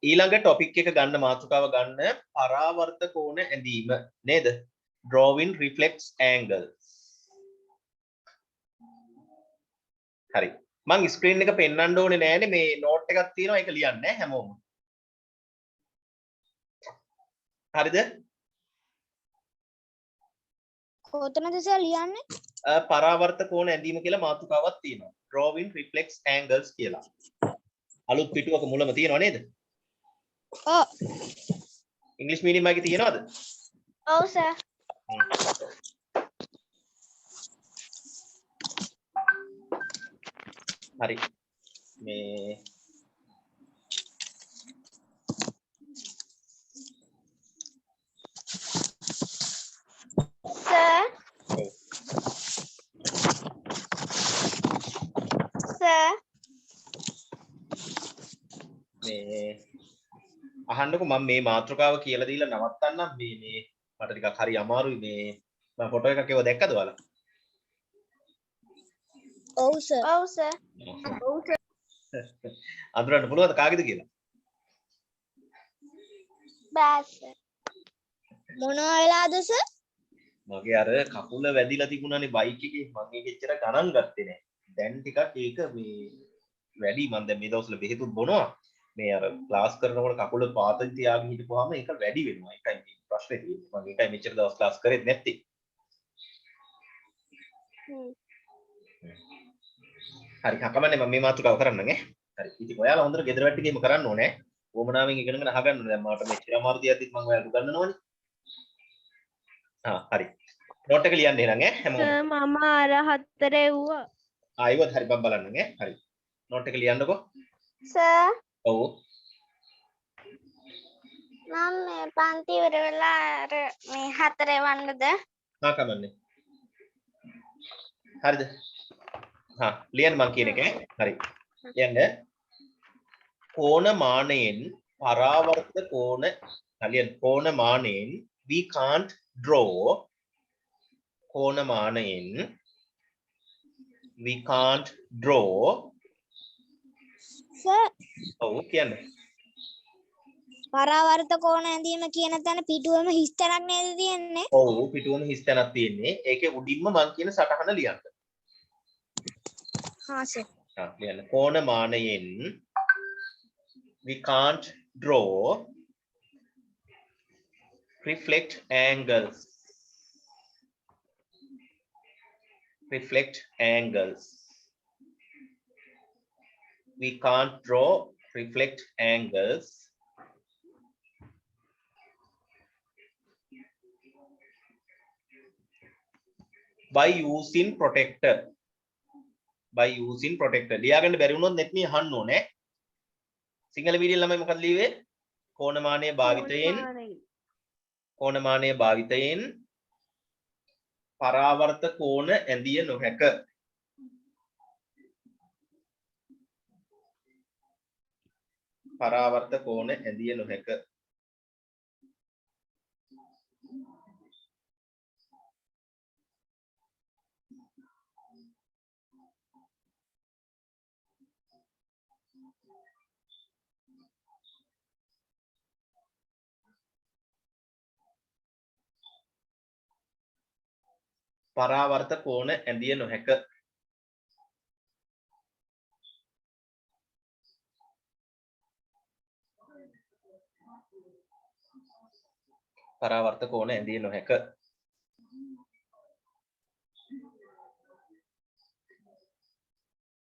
ඊළඟ ටොපික් එක ගන්න මාතෘකාව ගන්න පරාවර්ත කෝණ ඇඳීම නේද? Drawing reflex angles. හරි. මං ස්ක්‍රීන් එක පෙන්වන්න ඕනේ නෑනේ මේ නෝට් එකක් තියෙනවා ඒක ලියන්න හැමෝම. හරිද? කොතනද සර් ලියන්නේ? පරාවර්ත කෝණ ඇඳීම කියලා මාතෘකාවක් තියෙනවා. drawing reflex angles කියලා. අලුත් පිටුවක මුලම තියෙනව නේද? ඔව්. ඉංග්‍රීසි මීඩියම් එකේ තියෙනවද? ඔව් සර්. හරි. මේ සර්. සර්. මේ අහන්නකො මම මේ මාතෘකාව කියලා දීලා නවත්තන්නම් මේ මට ටිකක් හරි අමාරුයි මේ මම ෆොටෝ එකක් ඒව දැක්කද ඔයාලා? ඔව් සර්. ඔව් සර්. අඳුරන්න පුළුවන්ද කාගේද කියලා? බෑ සර්. මොනවා වෙලාද සර්? මගේ අර කකුල වැදිලා තිබුණානේ බයික් එකේ මම ඒක එච්චර ගණන් ගත්තේ නෑ. දැන් ටිකක් ඒක මේ වැඩි මම දැන් මේ දවස්වල බෙහෙතුත් බොනවා. මේ අර ක්ලාස් කරනකොට කකුල පාතේ තියාගෙන හිටපුවාම ඒක වැඩි වෙනවා. ඒකයි මේ ප්‍රශ්නේ තියෙන්නේ. මම ඒකයි මෙච්චර දවස් ක්ලාස් කරෙත් නැත්තේ. හරි කකමන්නේ මම මේ මාතෘකාව කරන්නම් ඈ. හරි. ඉතින් ඔයාලා හොඳට ගෙදර වැට්ටි ගේම කරන්න ඕනේ. වොමනාවෙන් ඉගෙනගෙන අහගන්න ඕනේ. දැන් මට මෙච්චර අමාරු දියද්දිත් මම ඔයාලට උගන්වනවනේ. හරි. නෝට් එක ලියන්න එහෙනම් ඈ හැමෝම. සර් මම අර හතර එව්වා. ආයෙත් හරි මම බලන්නම් ඈ. හරි. නෝට් එක ලියන්නකෝ. සර්. ඔව්. මම මේ පන්ති ඉවර වෙලා අර මේ 4 වන්නද? කමන්නේ. හරිද? ලියන්න මං කියන එක ඈ. හරි. ලියන්න. කෝණමානයෙන් පරාවර්ත කෝණ ලියන්න. කෝණමානයෙන් we can't draw කෝණමානයෙන් we can't draw sir. ඔව් කියන්න. පරාවර්ත කෝණ ඇඳීම කියන තැන පිටුවම හිස් තැනක් නේද තියෙන්නේ? ඔව් පිටුවම හිස් තැනක් තියෙන්නේ. ඒකේ උඩින්ම මං කියන සටහන ලියන්න. හා සර්. ලියන්න. කෝණමානයෙන් we can't draw reflect angles. Reflect angles. We can't draw reflect angles by using protector. By using protector. ලියාගන්න බැරි වුණොත් net මේ අහන්න ඕනේ. සිංහල මීඩියම් ළමයි මොකක්ද ලියුවේ? කෝණමානයේ භාවිතයෙන් පරාවර්ත කෝණ ඇඳිය නොහැක. පරාවර්ත කෝණ ඇඳිය නොහැක. පරාවර්ත කෝණ ඇඳිය නොහැක. පරාවර්ත කෝණ ඇඳිය නොහැක.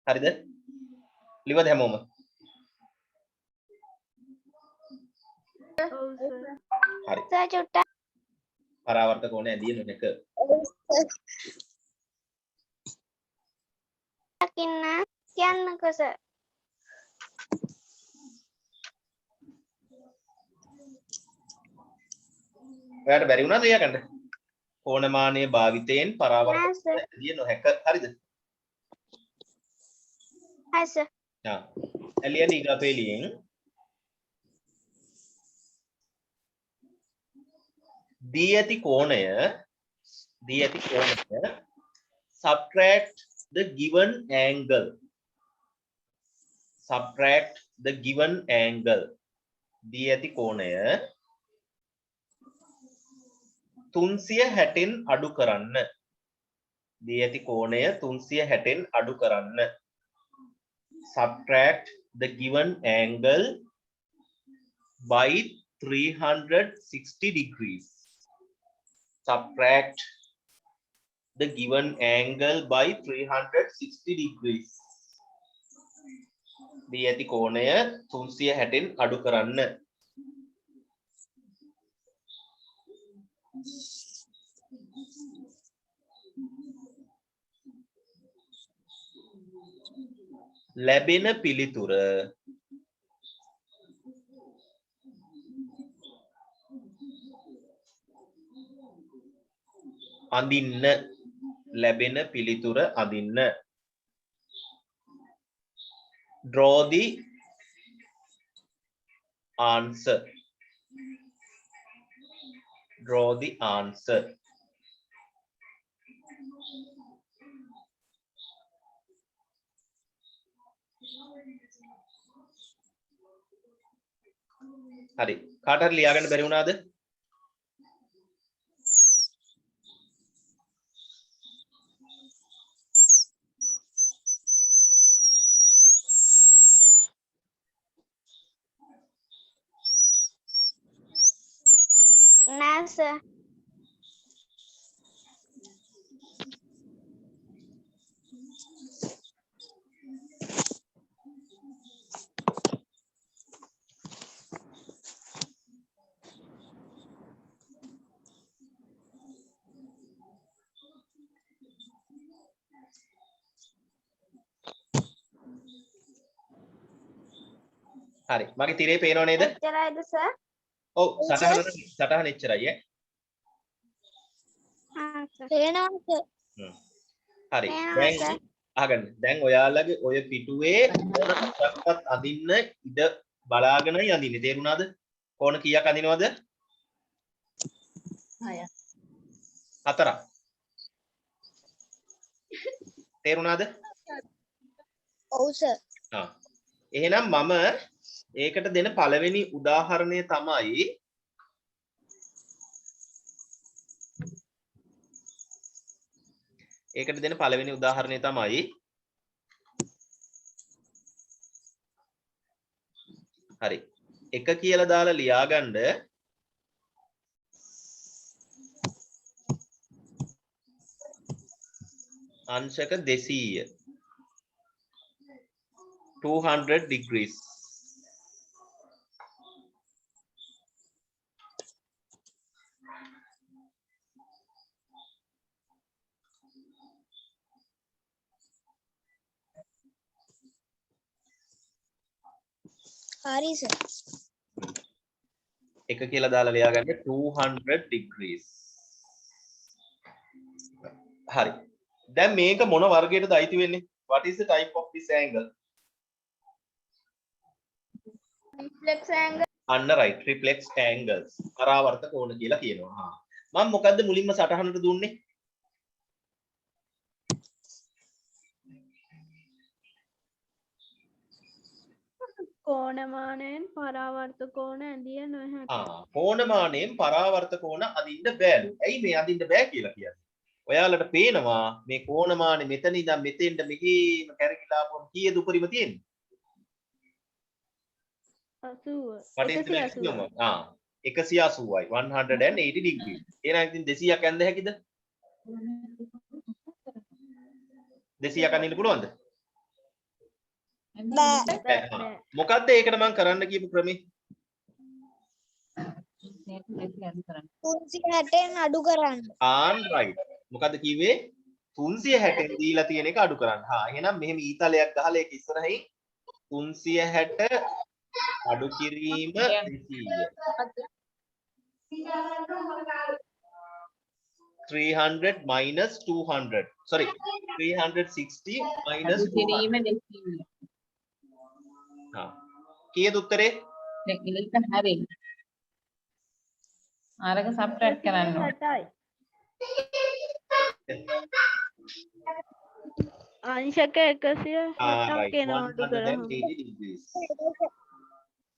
හරිද? ලිවද හැමෝම? ඔව් සර්. හරි. සර් චුට්ටක් පරාවර්ත කෝණ ඇඳිය නොහැක. ඉන්න කියන්නකෝ සර්. ඔයාලට බැරි වුණාද ලියාගන්න? කෝණමානයේ භාවිතයෙන් පරාවර්ත නෑ සර්. කෝණ ඇඳිය නොහැක. හරිද? හයි සර්. එළියෙන් ඊගාපෙලියෙන් දී ඇති කෝණය subtract the given angle. Subtract the given angle. දී ඇති කෝණය 360න් අඩු කරන්න. දී ඇති කෝණය 360න් අඩු කරන්න. subtract the given angle by 360 degrees. Subtract the given angle by 360 degrees. දී ඇති කෝණය 360න් අඩු කරන්න. ලැබෙන පිළිතුර අඳින්න. ලැබෙන පිළිතුර අඳින්න. Draw the answer. Draw the answer. හරි. කාට හරි ලියා ගන්න බැරි වුණාද? නෑ සර්. හරි. මගේ තිරේ පේනව නේද? එච්චරයිද සර්? ඔව් සටහන එච්චරයි ඈ. ආ සර්. පේනවා සර්. හරි. පේනවා දැන් සර්. අහගන්න. දැන් ඔයාලගේ ඔය පිටුවේ කොනක්වත් අඳින්න ඉඩ බලාගෙනයි අඳින්නේ. තේරුණාද? කොන කීයක් අඳිනවද? 4ක්. තේරුණාද? ඔව් සර්. එහෙනම් මම ඒකට දෙන පළවෙනි උදාහරණය තමයි හරි 1 කියලා දාලා ලියාගන්න අංශක 200 200 degrees. හරි සර්. 1 කියලා දාලා ලියාගන්න 200 degrees. හරි. දැන් මේක මොන වර්ගයටද අයිති වෙන්නේ? What is the type of this angle? Reflex angle. අන්න right, reflex angles. පරාවර්ත කෝණ කියලා කියනවා. මම මොකද්ද මුලින්ම සටහනට දුන්නේ? කෝණමානයෙන් පරාවර්ත කෝණ ඇඳිය නොහැක. කෝණමානයෙන් පරාවර්ත කෝණ අදින්න බෑලු. ඇයි මේ අදින්න බෑ කියලා කියන්නේ? ඔයාලට පේනවා මේ කෝණමානෙ මෙතන ඉඳන් මෙතෙන්ට මෙහෙම කැරකිලා ආපුවම කීයද උඩරිම තියෙන්නේ? 80. 180යි 180 degree. එහෙනම් ඉතින් 200ක් ඇඳ හැකිද? 200ක් අඳින්න පුළුවන්ද? බෑ. මොකද්ද ඒකට මම කරන්න කියපු ක්‍රමේ? 360න් අඩු කරන්න. right. මොකද්ද කිව්වේ? 360න් දීලා තියෙන එක අඩු කරන්න. එහෙනම් මෙහෙම ඊතලයක් ගහලා ඒක ඉස්සරහින් 360 අඩු කිරීම 200. 300 minus 200. Sorry, 360 minus 200. කීයද උත්තරේ? ඒක හරි. අරක සබ්ට්‍රැක්ට් කරන්න ඕනේ. 60යි. අංශක 160ක් එනවා අඩු කරාම.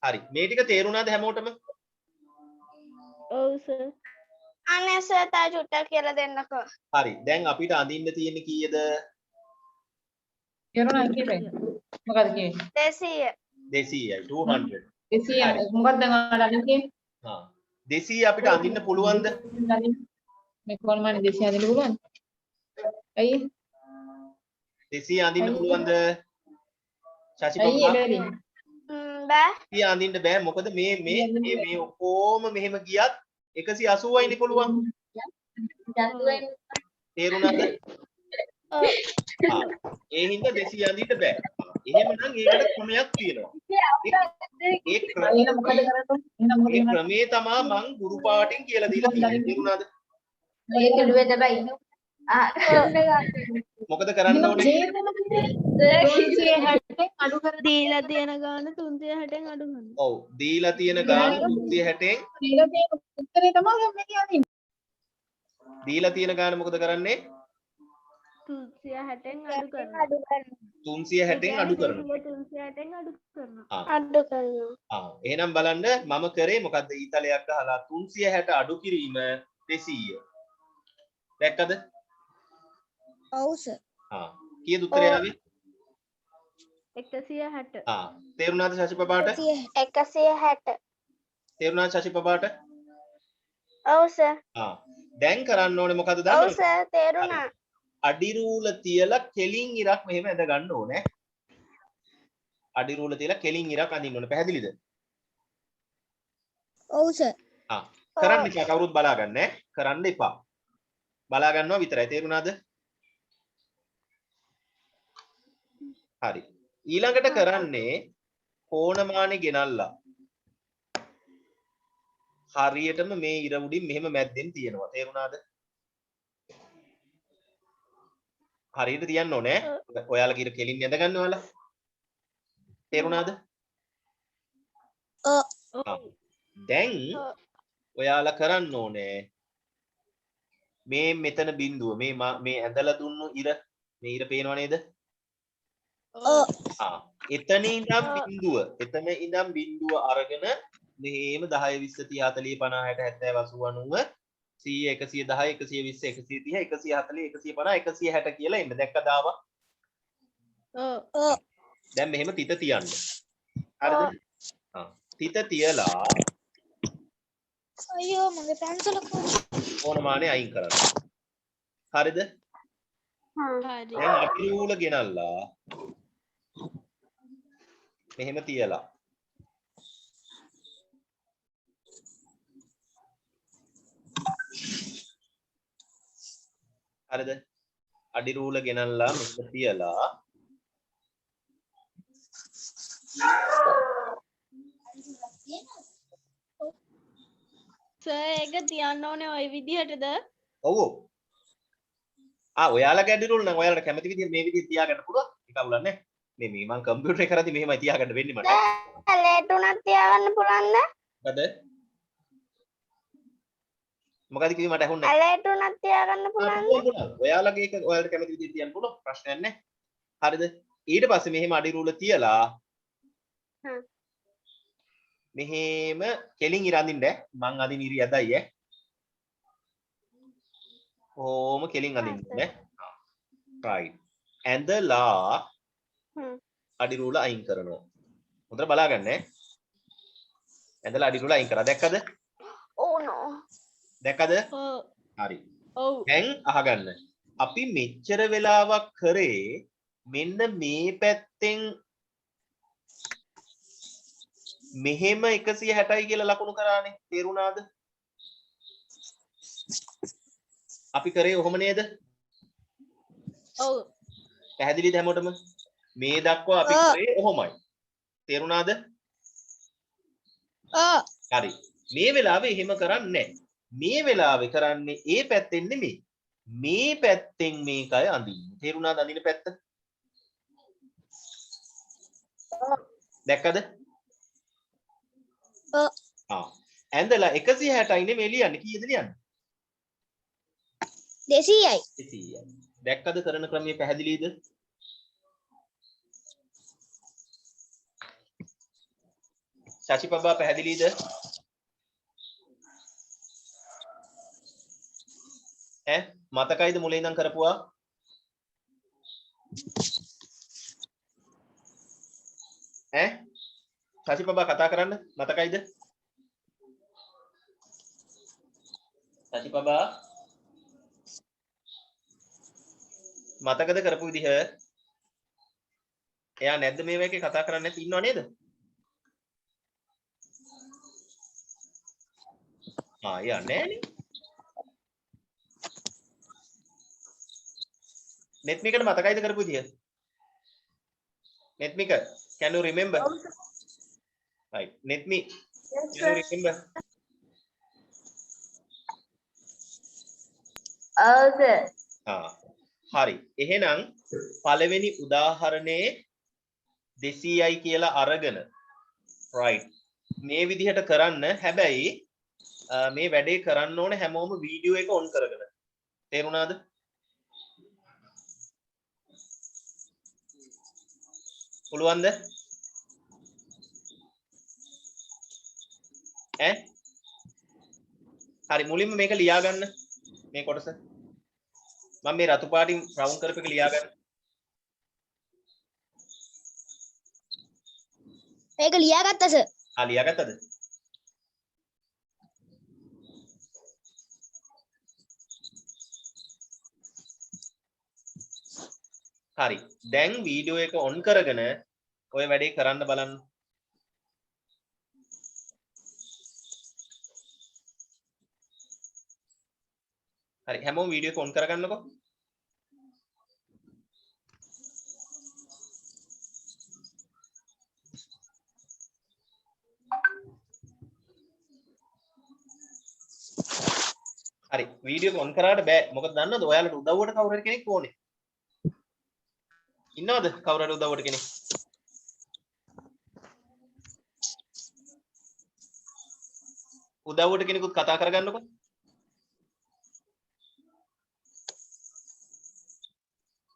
හරි. මේ ටික තේරුණාද හැමෝටම? ඔව් සර්. අනේ සර් තා චුට්ටක් කියලා දෙන්නකෝ. හරි. දැන් අපිට අඳින්න තියෙන්නේ කීයද? තේරුණාද කිව්වේ? මොකද කිව්වේ? 200. 200යි 200. 200 මොකක්ද දැන් ඔයාලා අදින් කිව්වේ? හා 200 අපිට අඳින්න පුළුවන්ද? මේ කොල්මනේ 200 අදින්න පුළුවන්ද? ඇයි? 200 අඳින්න පුළුවන්ද? ශෂි ඇයි පපා බැරි? බෑ. 200 අඳින්න බෑ. මොකද මේ ඔක්කොම මෙහෙම ගියත් 180යිනේ පුළුවන්. තේරුණාද? ඒ හින්දා 200 අඳින්න බෑ. එහෙමනම් ඒකට ක්‍රමයක් තියෙනවා. ඒ එහෙනම් මොකද කරන්නේ? එහෙනම් මොකද කරන්නේ? ක්‍රමේ තමයි මං ගුරු පාටින් කියලා දීලා තියෙන්නේ. තේරුණාද? ඒක ඩුවේ තමයි මොකද කරන්න ඕනේ? 360 අඩු කරලා දීලා තියෙන ගාන 360න් අඩු කරනවා. ඔව් දීලා තියෙන ගාන 360න් දීලා තියෙන උත්තරේ තමයි දැන් මේ කියන්නේ. දීලා තියෙන ගාන මොකද කරන්නේ? 360න් අඩු කරනවා. 360න් අඩු කරනවා. 360න් අඩු කරනවා. අඩු කරනවා. එහෙනම් බලන්න මම කරේ මොකද්ද ඊතලයක් අහලා 360 අඩු කිරීම 200. දැක්කද? ඔව් සර්. කීයද උත්තරය ආවේ? 160. තේරුණාද ශෂි පපාට? 160. තේරුණාද ශෂි පපාට? ඔව් සර්. දැන් කරන්න ඕනේ මොකද්ද ඔව් දන්නවද? සර් තේරුණා. අඩි රූල තියලා කෙලින් ඉරක් මෙහෙම ඇඳ ගන්න ඕනේ. අඩි රූල තියලා කෙලින් ඉරක් අඳින්න ඕනේ. පැහැදිලිද? ඔව් සර්. කරන්න එපා කවුරුත් බලාගන්න ඈ. කරන්න එපා. බලා ගන්නවා විතරයි. තේරුණාද? හරි. ඊළඟට කරන්නේ කෝණමානෙ ගෙනල්ලා. හරියටම මේ ඉර උඩින් මෙහෙම මැද්දෙන් තියනවා. තේරුණාද? හරියට තියන්න ඕනේ. ඔයාලා කීර කෙලින් ඇඳ ගන්න ඔයාලා. තේරුණාද? දැන් ඔයාලා කරන්න ඕනේ මේ මෙතන බිඳුව මේ ඇඳලා දුන්නු ඉර මේ ඉර පේනව නේද? එතන ඉඳන් බිඳුව අරගෙන මෙහෙම 10 20 30 40 50 60 70 80 90 100 110 120 130 140 150 160 කියලා එන්න දැක්කද ආවා? දැන් මෙහෙම තිත තියන්න. හරිද? තිත තියලා අයියෝ මගේ පැන්සල ඕනමානේ අයින් කරන්න. හරිද? හරි. දැන් අඩි රූල ගෙනල්ලා මෙහෙම තියලා හරිද? අඩි රූල ගෙනල්ලා මෙහෙම තියලා සර් ඒක තියන්න ඕනේ ওই විදිහටද? ඔව් ඔව්. ඔයාලගේ අඩි රූල නම් ඔයාලට කැමති විදිහට මේ විදිහට තියාගන්න පුළුවන්. ඒක අවුලක් නැහැ. මේ මම කම්පියුටර් එක කරද්දි මෙහෙමයි තියාගන්න වෙන්නේ මට. ලේට් උනත් තියාගන්න පුළුවන්ද? මොකද? මොකද කිව්වේ මට ඇහුන්නේ නැහැ. ලේට් උනත් තියාගන්න පුළුවන්ද? ඔයාලගේ එක ඔයාලට කැමති විදිහට තියන්න පුළුවන්. ප්‍රශ්නයක් නැහැ. හරිද? ඊට පස්සේ මෙහෙම අඩි රූල තියලා මෙහෙම කෙලින් ඉර අඳින්න මං අදින ඉරි ඇදයි ඈ. ඕම කෙලින් අඳින්න නේ. right. ඇඳලා අඩි රූල අයින් කරනවා. හොඳට බලාගන්න ඈ. ඇඳලා අඩි රූල අයින් කරා. දැක්කද? ඕ නෝ. දැක්කද? හරි. දැන් අහගන්න. අපි මෙච්චර වෙලාවක් කරේ මෙන්න මේ පැත්තෙන් මෙහෙම 160යි කියලා ලකුණු කරානේ. තේරුණාද? අපි කරේ ඔහොම නේද? ඔව්. පැහැදිලිද හැමෝටම? මේ දක්වා අපි කරේ ඔහොමයි. තේරුණාද? හරි. මේ වෙලාවේ එහෙම කරන්නේ නැහැ. මේ වෙලාවේ කරන්නේ ඒ පැත්තෙන් නෙමෙයි. මේ පැත්තෙන් මේකයි අඳින්නේ. තේරුණාද අඳින පැත්ත? දැක්කද? ඇඳලා 160යි නෙමෙයි ලියන්නේ. කීයද ලියන්නේ? 200යි. 200යි. දැක්කද කරන ක්‍රමය පැහැදිලිද? ශෂිපබා පැහැදිලිද? මතකයිද මුලින් ඉඳන් කරපුවා? ඈ සසිපබා කතා කරන්න මතකයිද? සසිපබා මතකද කරපු විදිහ? එයා නැද්ද මේවා එකේ කතා කරන්නේ නැති ඉන්නව නේද? එයා නෑනේ. නෙත්මිකට මතකයිද කරපු විදිහ? නෙත්මික, can you remember? Right. Netmi, can you remember? හරි. එහෙනම් පළවෙනි උදාහරණයේ 200යි කියලා අරගෙන right. මේ විදිහට කරන්න. හැබැයි මේ වැඩේ කරන්න ඕනේ හැමෝම වීඩියෝ එක ඔන් කරගෙන. තේරුණාද? පුළුවන්ද? හරි මුලින්ම මේක ලියා ගන්න. මේ කොටස මම මේ රතු පාටින් රවුන්ඩ් කරපු එක ලියා ගන්න. මේක ලියාගත්තා සර්. ලියාගත්තද? හරි. දැන් වීඩියෝ එක ඔන් කරගෙන ඔය වැඩේ කරන්න බලන්න. හරි හැමෝම වීඩියෝ එක ඔන් කරගන්නකෝ. හරි වීඩියෝ එක ඔන් කරාට බෑ. මොකද දන්නවද? ඔයාලට උදව්වට කවුරු හරි කෙනෙක් ඕනේ. ඉන්නවද කවුරු හරි උදව්වට කෙනෙක්? උදව්වට කෙනෙකුත් කතා කරගන්නකෝ.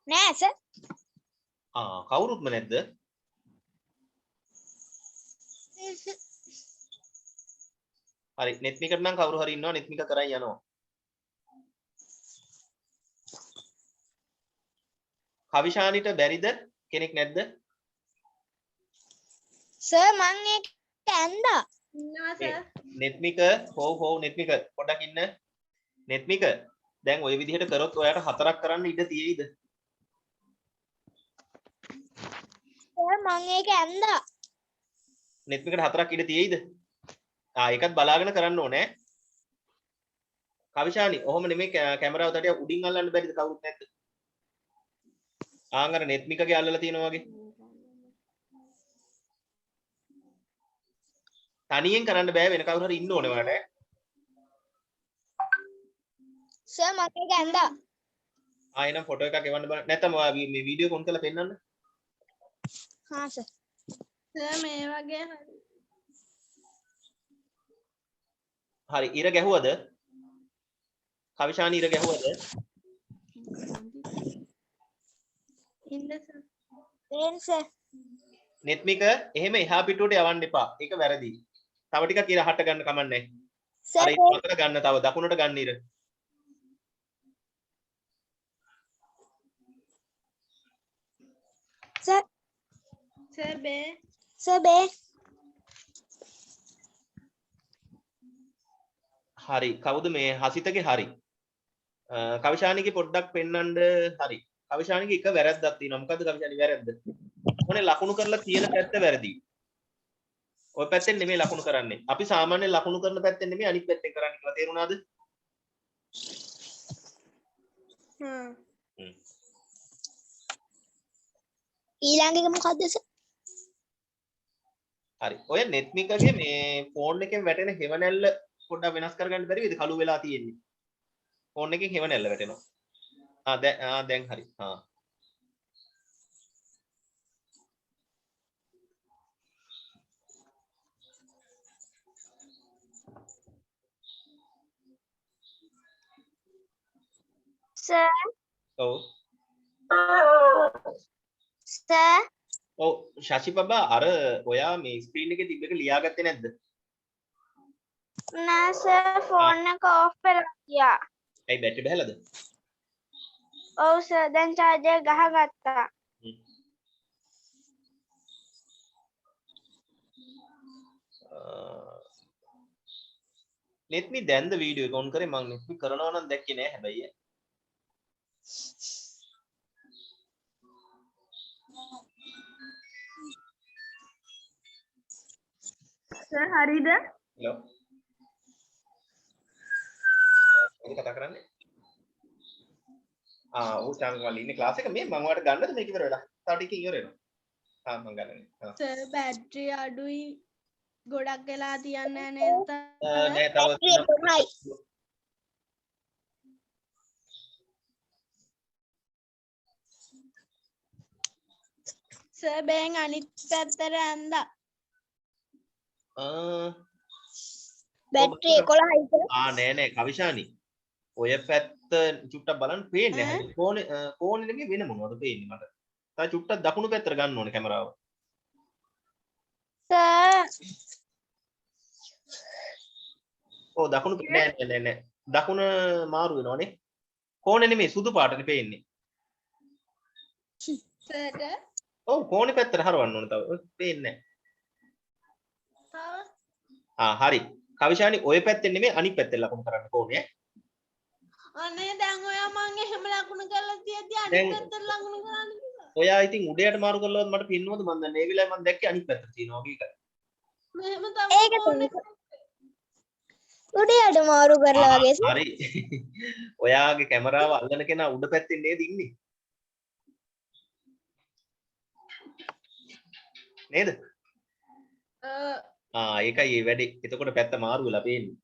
නෑ සර්. කවුරුත්ම නැද්ද? හරි නෙත්මිකට නම් කවුරු හරි ඉන්නවා. නෙත්මික කරන් යනවා. කවිශානිට බැරිද? කෙනෙක් නැද්ද? සර් මං ඒක ඇන්දා. ඉන්නවා සර්. නෙත්මික හොව් නෙත්මික පොඩ්ඩක් ඉන්න. නෙත්මික දැන් ওই විදිහට කරොත් ඔයාට 4ක් කරන්න ඉඩ තියෙයිද? සර් මං ඒක ඇන්දා. නෙත්මිකට 4ක් ඉඩ තියෙයිද? ඒකත් බලාගෙන කරන්න ඕනේ. කවිශානි ඔහොම නෙමෙයි කැමරාව තටිය උඩින් අල්ලන්න බැරිද කවුරුත් නැද්ද? අර නෙත්මිකගේ අල්ලලා තියෙනවා වගේ. තනියෙන් කරන්න බෑ වෙන කවුරු හරි ඉන්න ඕනේ ඔයාලට. සර් මං ඒක ඇන්දා. එනම් ෆොටෝ එකක් එවන්න බලන්න. නැත්නම් ඔයා මේ වීඩියෝ කොන් කරලා පෙන්නන්න. හා සර්. සර් මේ වගේ හරි ඉර ගැහුවද? කවිශානි ඉර ගැහුවද? ඉන්න සර්. තේන් සර්. නෙත්මික එහෙම එහා පිටුවට යවන්න එපා. ඒක වැරදි. තව ටිකක් ඉර හට ගන්න කමන්නේ. සර් අර අතට ගන්න තව දකුණට ගන්න ඉර. සර් සර් බේ. සර් බේ. හරි කවුද මේ හසිතගේ හරි. කවිශානිගේ පොඩ්ඩක් පෙන්නන්න. හරි. කවිශානිගේ එක වැරද්දක් තියෙනවා. මොකද්ද කවිශානි වැරද්ද? මොනේ ලකුණු කරලා තියෙන පැත්ත වැරදි. ඔය පැත්තෙන් නෙමෙයි ලකුණු කරන්නේ. අපි සාමාන්‍යයෙන් ලකුණු කරන පැත්තෙන් නෙමෙයි අනිත් පැත්තෙන් කරන්නේ කියලා තේරුණාද? ඊළඟ එක මොකද්ද සර්? හරි. ඔය නෙත්මිකගේ මේ ෆෝන් එකෙන් වැටෙන හෙවණැල්ල පොඩ්ඩක් වෙනස් කරගන්න බැරි වේද? කළු වෙලා තියෙන්නේ. ෆෝන් එකෙන් හෙවණැල්ල වැටෙනවා. දැන් හරි. සර්. ඔව්. සර්. ඔව් ශෂිපබා අර ඔයා මේ ස්ක්‍රීන් එකේ තිබ්බ එක ලියාගත්තේ නැද්ද? නෑ සර් ෆෝන් එක ඔෆ් වෙලා ගියා. ඇයි බැටරි බහලාද? ඔව් සර් දැන් චාර්ජර් ගහගත්තා. let me දැන්ද වීඩියෝ එක ඔන් කරේ මම let me කරනවා නම් දැක්කේ නෑ හැබැයි සර් හරිද? hello ඔක කතා කරන්නේ ඔව් චාන්වල ඉන්නේ ක්ලාස් එක මේ මම ඔයාලට ගන්නද මේක ඉවර වෙලා තව ටිකකින් ඉවර වෙනවා මම ගන්නනේ සර් බැටරි අඩුයි ගොඩක් වෙලා තියන්නේ නේද? නෑ තව සර් බෑන් අනිත් පැත්තට ඇඳලා බැටරි 11යි කියලා. නෑ නෑ කවිශානි ඔය පැත්ත චුට්ටක් බලන්න පේන්නේ නැහැ කෝණේ නෙමෙයි වෙන මොනවද පේන්නේ මට තව චුට්ටක් දකුණු පැත්තට ගන්න ඕනේ කැමරාව සර් දකුණු නෑ දකුණ මාරු වෙනවනේ කෝණේ නෙමෙයි සුදු පාටනේ පේන්නේ සර්ට ඔව් කෝණේ පැත්තට හරවන්න ඕනේ තව පේන්නේ නැහැ හරි කවිශානි ඔය පැත්තෙන් නෙමෙයි අනිත් පැත්තෙන් ලකුණු කරන්න කෝණේ අනේ දැන් ඔයා මං එහෙම ලකුණු කරලා තියදී අනිත් පැත්තට ලකුණු කරන්න කිව්වා. ඔයා ඉතින් උඩයට මාරු කළාවත් මට පින්නවද මන් දන්නේ ඒ වෙලාවේ මම දැක්කේ අනිත් පැත්තට තියෙනවා වගේ එකයි මෙහෙම ඒක තමයි තමයි. උඩයට මාරු කරලා වගේ සර්. හරි ඔයාගේ කැමරාව අල්ලන කෙනා උඩ පැත්තෙන් නේද ඉන්නේ නේද ඒකයි ඒ වැඩේ එතකොට පැත්ත මාරු වෙලා පේන්නේ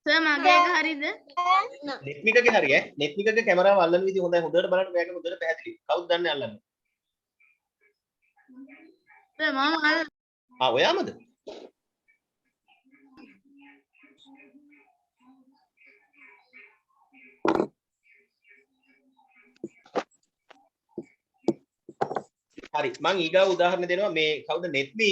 සර් මගේ එක හරිද? නෙත්මිකගේ හරි නෙත්මිකගේ කැමරාව අල්ලන විදිහ හොඳයි හොඳට බලන්න මෙයාගේ හොඳට පැහැදිලි කවුද දන්නේ අල්ලන්නේ සර් මම ඔයාමද හරි මම ඊගාව උදාහරණ දෙනවා මේ කවුද නෙත්මි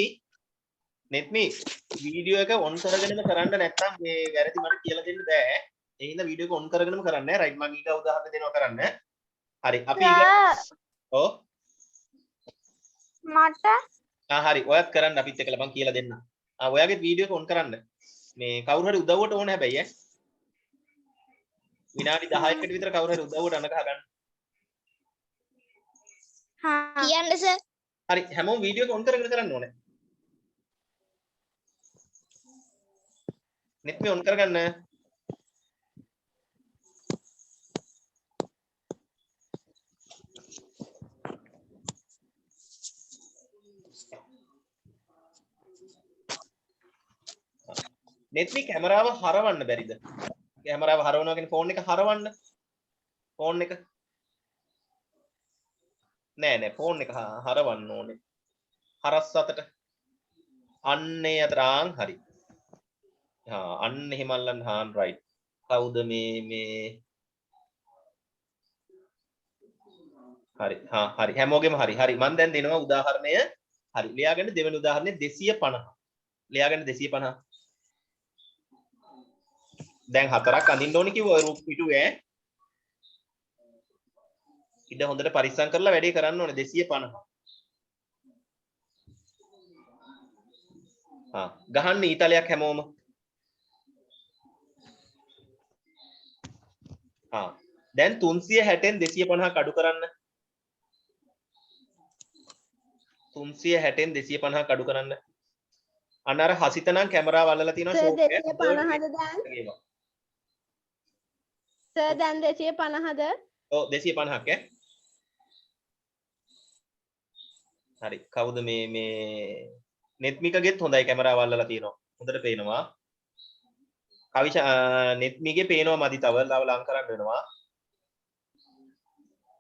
වීඩියෝ එක ඔන් කරගෙනම කරන්න නැත්නම් මේ වැරදි මට කියලා දෙන්න බෑ ඒ හින්දා වීඩියෝ එක ඔන් කරගෙනම කරන්න රයිට් මම ඊගාව උදාහරණ දෙනවා කරන්න හරි අපි ඔව් මට හරි ඔයත් කරන්න අපිත් එක්කලා මම කියලා දෙන්න ඔයාගේ වීඩියෝ එක ඔන් කරන්න මේ කවුරු හරි උදව්වට ඕන හැබැයි විනාඩි 10කට විතර කවුරු හරි උදව්වට අනගහ ගන්න කියන්න සර්. හරි හැමෝම වීඩියෝ එක ඔන් කරගෙන කරන්න ඕනේ නෙත් මේ ඔන් කරගන්න නෙත් මේ කැමරාව හරවන්න බැරිද කැමරාව හරවනවා කියන්නේ ෆෝන් එක හරවන්න ෆෝන් එක නෑ ෆෝන් එක හරවන්න ඕනේ හරස් අතට අන්නේ අතරාන් හරි අන්න එහෙම අල්ලන්න රයිට් කවුද මේ හරි හරි හැමෝගෙම හරි මම දැන් දෙනවා උදාහරණය හරි ලියාගන්න දෙවෙනි උදාහරණය 250 ලියාගන්න 250 දැන් හතරක් අඳින්න ඕනේ කිව්වා ඔය රූප පිටුවේ ඉඩ හොඳට පරිස්සම් කරලා වැඩේ කරන්න ඕනේ 250 ගහන්න ඊතලයක් හැමෝම දැන් 360න් 250 අඩු කරන්න 360න් 250 අඩු කරන්න අන්න අර හසිත නම් කැමරාව අල්ලලා තියෙනවා සර් ෂෝට් 250ද දැන්? සර් දැන් 250ද? ඔව් 250ක් හරි කවුද මේ නෙත්මිකගෙත් හොඳයි කැමරාව අල්ලලා තියෙනවා හොඳට පේනවා නෙත්මිගේ පේනවා මදි තව ලං කරන්න වෙනවා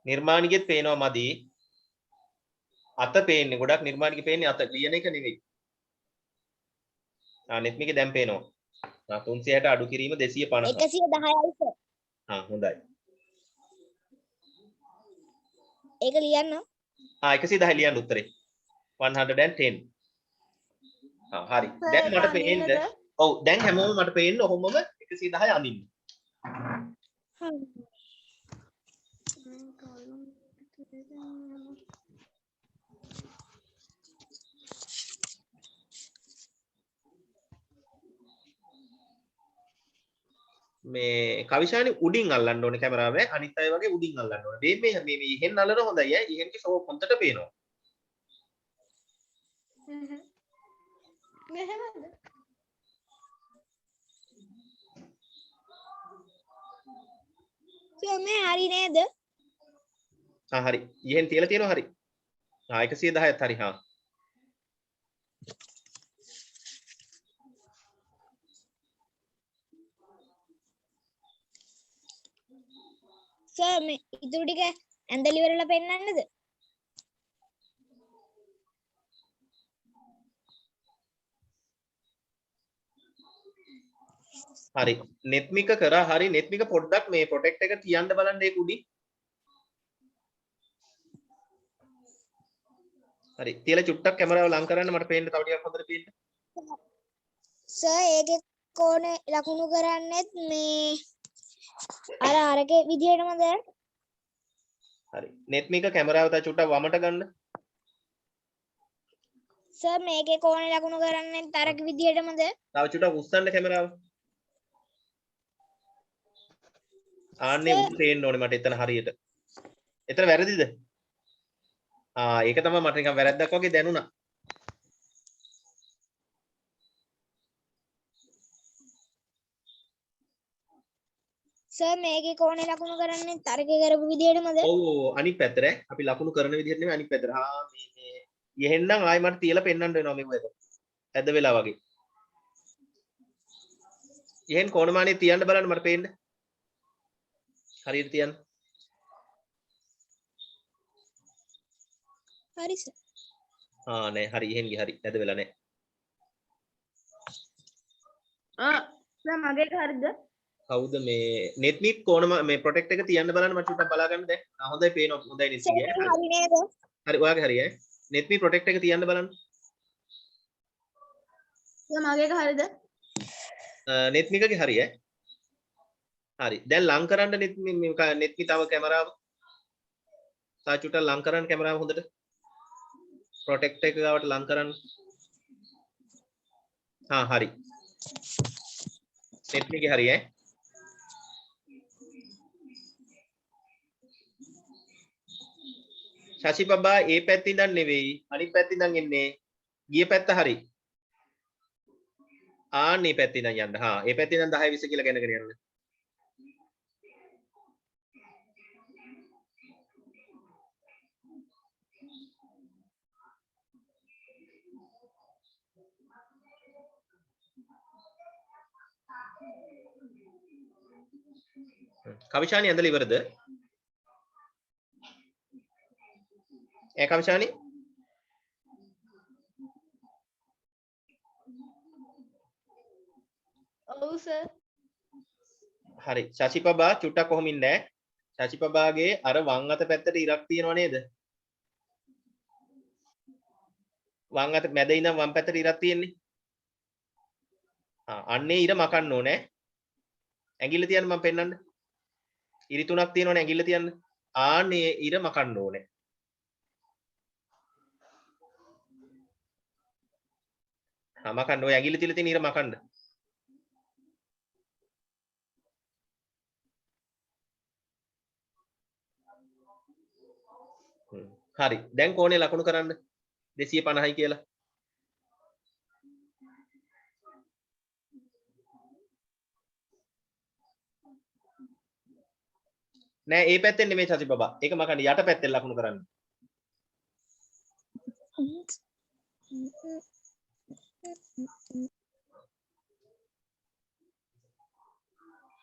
නිර්මාණිගෙත් පේනවා මදි අත පේන්නේ ගොඩක් නිර්මාණිගේ පේන්නේ අත ලියන එක නෙවෙයි නෙත්මිගේ දැන් පේනවා 360 අඩු කිරීම 250 110යි සර්. හොඳයි ඒක ලියන්න. 110 ලියන්න උත්තරේ 110 හරි දැන් මට පේන්නේ ඔව් දැන් හැමෝම මට පේන්නේ ඔහොමම 110 අඳින්න මේ කවිෂානි උඩින් අල්ලන්න ඕනේ කැමරාවේ අනිත් අය වගේ උඩින් අල්ලන්න ඕනේ. මේ ඉහෙන් අල්ලන හොඳයි ඈ. ඉහෙන්ගේ ෂෝප් හොඳට පේනවා. මෙහෙමද? මේ හරි නේද? හරි. ඉහෙන් තියලා තියෙනවා හරි. 110ත් හරි හා. සර් මේ ඉතුරු ටික ඇඳලි වලලා පෙන්නන්නද? හරි. නෙත්මික කරා හරි. නෙත්මික පොඩ්ඩක් මේ ප්‍රොටෙක්ට් එක තියන්න බලන්න ඒක උඩින්. හරි. තියලා චුට්ටක් කැමරාව ලං කරන්න මට පේන්න තව ටිකක් හොඳට පේන්න. සර් ඒකේ කෝණේ ලකුණු කරන්නේත් මේ අරගේ විදියටමද? හරි. නෙත්මික කැමරාව තව චුට්ටක් වමට ගන්න. සර් මේකේ කෝණේ ලකුණු කරන්නේත් අරගේ විදියටමද? තව චුට්ටක් උස්සන්න කැමරාව. ආන්නේ උඩ පේන්න ඕනේ මට එතන හරියට. එතන වැරදිද? ඒක තමයි මට නිකන් වැරද්දක් වගේ දැනුණා. සර් මේකේ කෝණේ ලකුණු කරන්නේ තරකේ කරපු විදියටමද? ඔව් අනිත් පැත්තට අපි ලකුණු කරන විදිහට නෙමෙයි අනිත් පැත්තට. මේ යෙහෙන්නම් ආයි මට තියලා පෙන්වන්න වෙනවා මේක එතන. ඇද්ද වෙලා වගේ. යෙහෙන් කෝණමානිය තියන්න බලන්න මට පේන්න. හරියට තියන්න. හරි සර්. නෑ හරි යෙහෙන්ගේ හරි. ඇද්ද වෙලා නෑ. සර් මගේ හරිද? කවුද මේ නෙත්මික් කෝණ මේ ප්‍රොටෙක්ට් එක තියන්න බලන්න මට චුට්ටක් බලා ගන්න දැන්. හොඳයි පේනවා හොඳයි නෙත්මික්. හරි නේද? හරි ඔයාගේ හරි ඈ. නෙත්මික් ප්‍රොටෙක්ට් එක තියන්න බලන්න. සර් මගේ හරිද? නෙත්මිකගේ හරි ඈ. හරි. දැන් ලං කරන්න නෙත්මි තව කැමරාව. තා චුට්ටක් ලං කරන්න කැමරාව හොඳට. ප්‍රොටෙක්ට් එක ගාවට ලං කරන්න. හරි. නෙත්මිකගේ හරි ඈ. ශශි බබා ඒ පැත්තේ ඉඳන් නෙවෙයි අනිත් පැත්තේ ඉඳන් එන්නේ ගිය පැත්ත හරි ආන්නේ පැත්තේ ඉඳන් යන්න ඒ පැත්තේ ඉඳන් 10 20 කියලා ගෙනගෙන යන්න කවිෂානි ඇඳලා ඉවරද කවිෂානි ඔව් සර්. හරි ශශිපබා චුට්ටක් කොහොම ඉන්නේ ශශිපබාගේ අර වම් අත පැත්තට ඉරක් තියෙනව නේද වම් අත මැද ඉඳන් වම් පැත්තට ඉරක් තියෙන්නේ අන්නේ ඉර මකන්න ඕනේ ඇඟිල්ල තියන්න මම පෙන්නන්න ඉරි තුනක් තියෙනවනේ ඇඟිල්ල තියන්න ආන්නේ ඉර මකන්න ඕනේ මකන්න ඔය ඇඟිල්ල තියලා තියෙන ඉර මකන්න හරි දැන් කෝණේ ලකුණු කරන්න 250යි කියලා නෑ ඒ පැත්තෙන් නෙමෙයි සති බබා ඒක මකන්න යට පැත්තෙන් ලකුණු කරන්න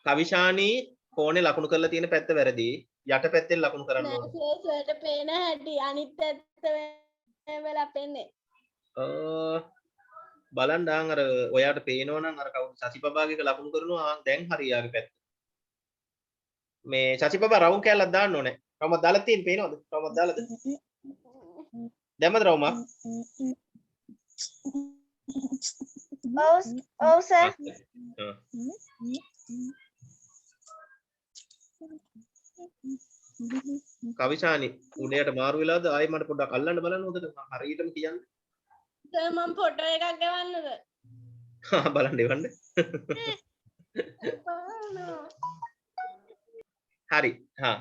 කවිෂානි කෝණේ ලකුණු කරලා තියෙන පැත්ත වැරදි යට පැත්තෙන් ලකුණු කරන්න ඕනේ සර්ට පේන හැටි අනිත් පැත්ත වෙලා පෙන්නේ. බලන්න අර ඔයාට පේනවනම් අර කවුරු සතිපබාගේ ලකුණු කරනවා දැන් හරි යාගේ පැත්ත. මේ සතිපබා රවුම් කැල්ලක් දාන්න ඕනේ. රවුමක් දාලා තියෙන පේනවද? රවුමක් දාලාද? දැම්මද රවුමක්? ඔව් සර්. කවිෂානි උඩයට මාරු වෙලාද ආයෙ මට පොඩ්ඩක් අල්ලන්න බලන්න හොඳට හරියටම කියන්න. සර් මම ෆොටෝ එකක් ගවන්නද? බලන්න එවන්න. හරි. හා.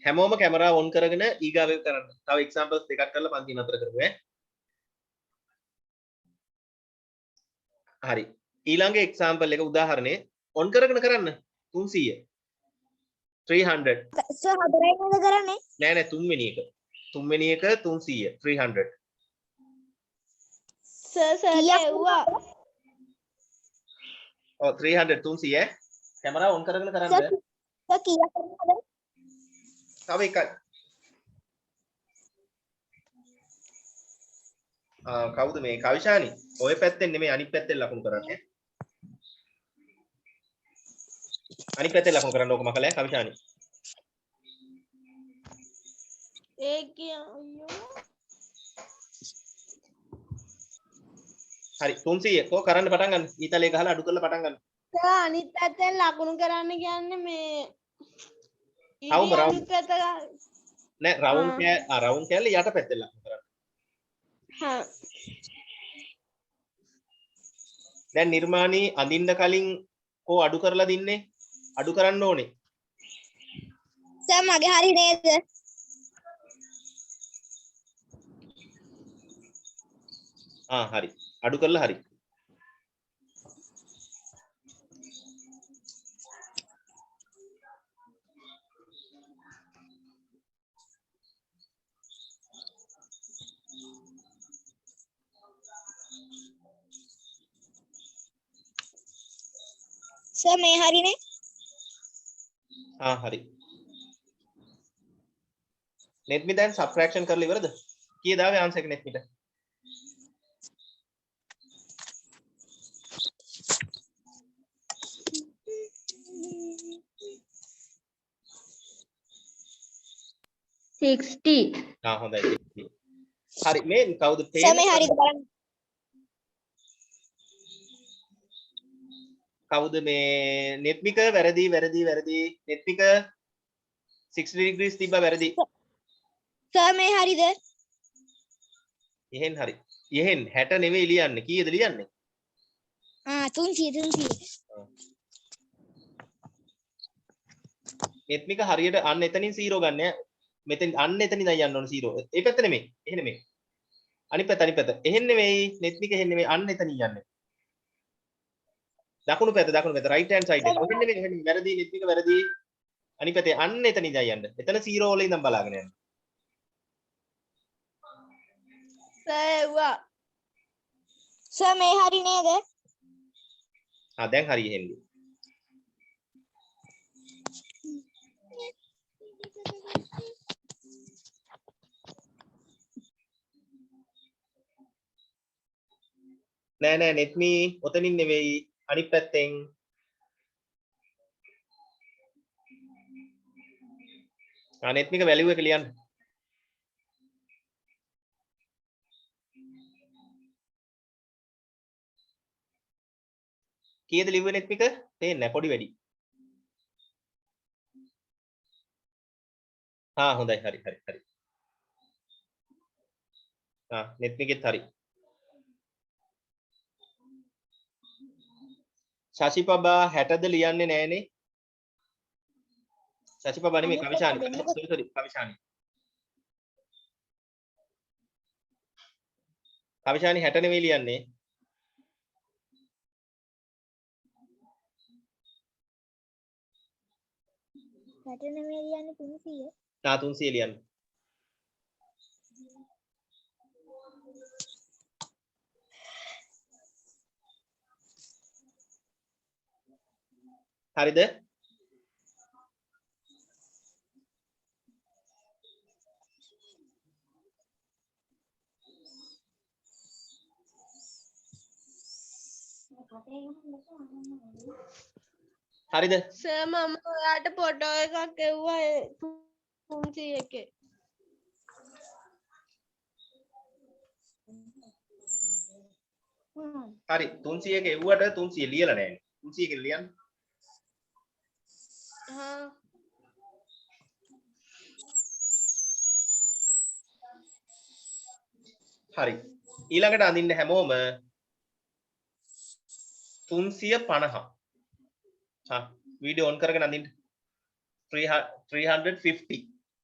හැමෝම කැමරා ඔන් කරගෙන ඊගාව කරන්න. තව එක්සැම්පල්ස් දෙකක් කරලා පන්ති නතර කරමු ඈ. හරි. ඊළඟ එක්සැම්පල් එක උදාහරණේ ඔන් කරගෙන කරන්න. 300. 300. සර් හතරයි නේද කරන්නේ? නෑ නෑ තුන්වෙනි එක. තුන්වෙනි එක 300 300. සර් එව්වා. ඔව් 300 300 ඈ. කැමරා ඔන් කරගෙන කරන්න. සර් කීයක් කරනවද? තව එකයි. කවුද මේ කවිශානි? ඔය පැත්තෙන් නෙමෙයි අනිත් පැත්තෙන් ලකුණු කරන්නේ. අනිත් පැත්තෙන් ලකුණු කරන්න ඕක මකලෑ කවිශානි. ඒ අයියෝ. හරි 300 කෝ කරන්න පටන් ගන්න. ඊතලේ ගහලා අඩු කරලා පටන් ගන්න. සර් අනිත් පැත්තෙන් ලකුණු කරන්න කියන්නේ මේ අවුම රවුම්. අනිත් පැත්ත නෑ රවුම් කෑල්ල යට පැත්තෙන් ලකුණු කරන්න. හා දැන් නිර්මාණී අඳින්න කලින් කෝ අඩු කරලා දින්නේ? අඩු කරන්න ඕනේ. සර් මගේ හරි නේද? හරි. අඩු කරලා හරි. සර් මේ හරිනේ? හරි. නෙත්මි දැන් සබ්ට්‍රැක්ෂන් කරලා ඉවරද? කීයද ආවේ ආන්සර් එක නෙත්මිට? හොඳයි 60. හරි මේ කවුද සර් මේ හරිද බලන්න. කවුද මේ නෙත්මික වැරදි නෙත්මික 60 degrees තිබ්බා වැරදි. සර් මේ හරිද? එහෙන් හරි. එහෙන් 60 නෙවෙයි ලියන්නේ. කීයද ලියන්නේ? 300. නෙත්මික හරියට අන්න එතනින් 0 ගන්න. මෙතෙන් අන්න එතනින් දැන් යන්න ඕන 0. ඒ පැත්ත නෙමෙයි. එහෙ නෙමෙයි. අනිත් පැත්ත. එහෙන් නෙමෙයි. නෙත්මික එහෙන් නෙමෙයි. අන්න එතනින් යන්නේ. දකුණු පැත්ත right hand side එක. එහෙන් නෙමෙයි. එහෙන් වැරදි නෙත්මික වැරදි. අනිත් පැත්තේ අන්න එතනින් දැන් යන්න. එතන 0 වල ඉඳන් බලාගෙන යන්න. සර් එව්වා. සර් මේ හරි නේද? දැන් හරි එහෙන්නේ. නෑ නෙත්මි ඔතනින් නෙවෙයි අනිත් පැත්තෙන්. නෙත්මික වැලියු එක ලියන්න. කීයද ලිව්වේ නෙත්මික? තේන්නේ නැහැ පොඩි වැඩි. හොඳයි හරි. නෙත්මිකෙත් හරි. ශශිපබා 60ද ලියන්නේ නෑනේ. ශශිපබා නෙමෙයි කවිශානි. sorry කවිශානි. කවිශානි 60 නෙවෙයි ලියන්නේ. නෙමෙයි ලියන්නේ 300. 300 ලියන්න. හරිද? හරිද? සර් මම ඔයාට ෆොටෝ එකක් එව්වා 300 එකේ. හරි 300 එක එව්වට 300 ලියලා නැහැ. 300 කියලා ලියන්න. හරි. ඊළඟට අඳින්න හැමෝම 350. හා වීඩියෝ ඔන් කරගෙන අඳින්න 350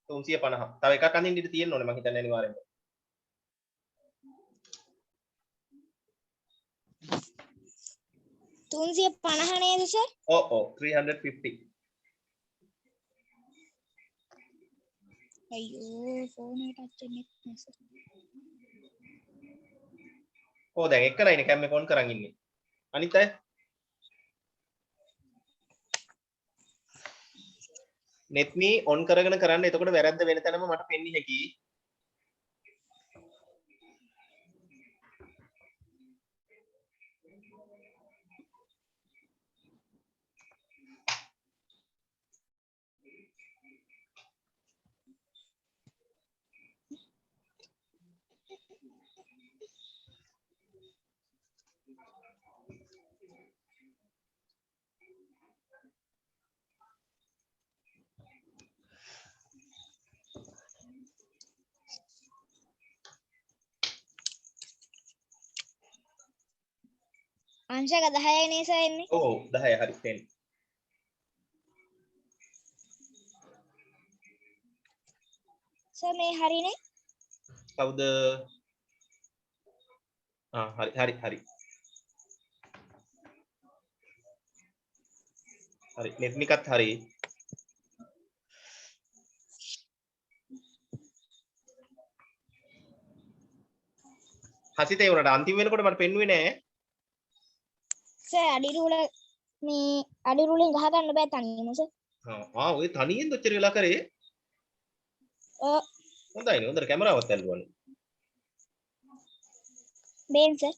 350 තව එකක් අඳින්න ඉඳී තියෙන්න ඕනේ මම හිතන්නේ අනිවාර්යෙන්ම 350 නේද සර්? ඔව් 350 අයියෝ ෆෝන් එක ටච් වෙන්නේ නැහැ සර්. දැන් එක්කනයිනේ කැම් එක ඔන් කරන් ඉන්නේ අනිත් අය net me on කරගෙන කරන්න එතකොට වැරද්ද වෙන තැනම මට පෙන්නේ හැකි අංශක 10යි නේ සර් එන්නේ. ඔව් 10 හරි පෙන්නේ සර් මේ හරිනේ? කවුද හරි හරි හරි හරි net me එකත් හරි හසිතේ උනට අන්තිම වෙනකොට මට පෙන්නුවේ නෑ සර් අඩි රූල මේ අඩි රූලෙන් ගහ ගන්න බෑ තනියම සර්. ඔය තනියෙන් ඔච්චර වෙලා කරේ හොඳයිනේ හොඳට කැමරාවත් ඇල්ලුවානේ බේන් සර්.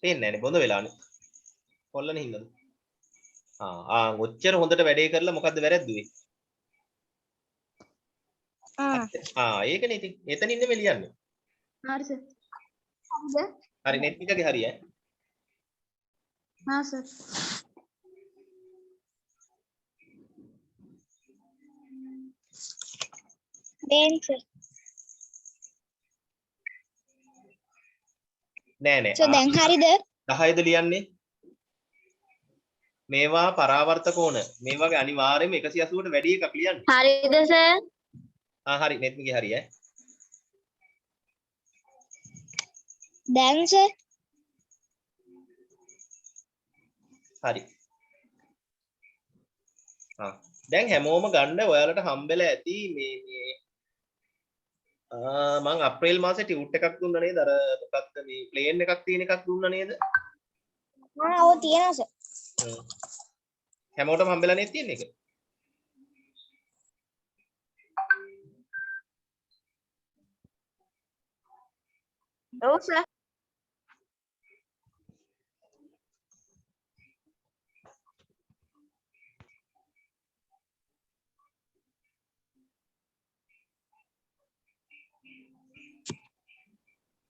පේන්නේ නෑනේ බොඳ වෙලානේ කොල්ලනේ හින්දාද ඔච්චර හොඳට වැඩේ කරලා මොකද්ද වැරද්දුවේ ඒකනේ ඉතින් එතනින් නෙමෙයි ලියන්නේ හරි සර්. හරිද? හරි net එකගේ හරි හා සර්. Bane sir. නෑ සර් දැන් හරිද? 10ද ලියන්නේ මේවා පරාවර්තක ඕන මේ වගේ අනිවාර්යයෙන්ම 180ට වැඩි එකක් ලියන්න හරිද සර්? හරි net එකේ හරි දැන් සර්. හරි දැන් හැමෝම ගන්න ඔයාලට හම්බෙලා ඇති මේ මං අප්‍රේල් මාසේ ටියුට් එකක් දුන්නා නේද අර මොකක්ද මේ ප්ලේන් එකක් තියෙන එකක් දුන්නා නේද ඔව් තියෙනවා සර්. හැමෝටම හම්බෙලා නේද තියෙන එක ඔව් සර්.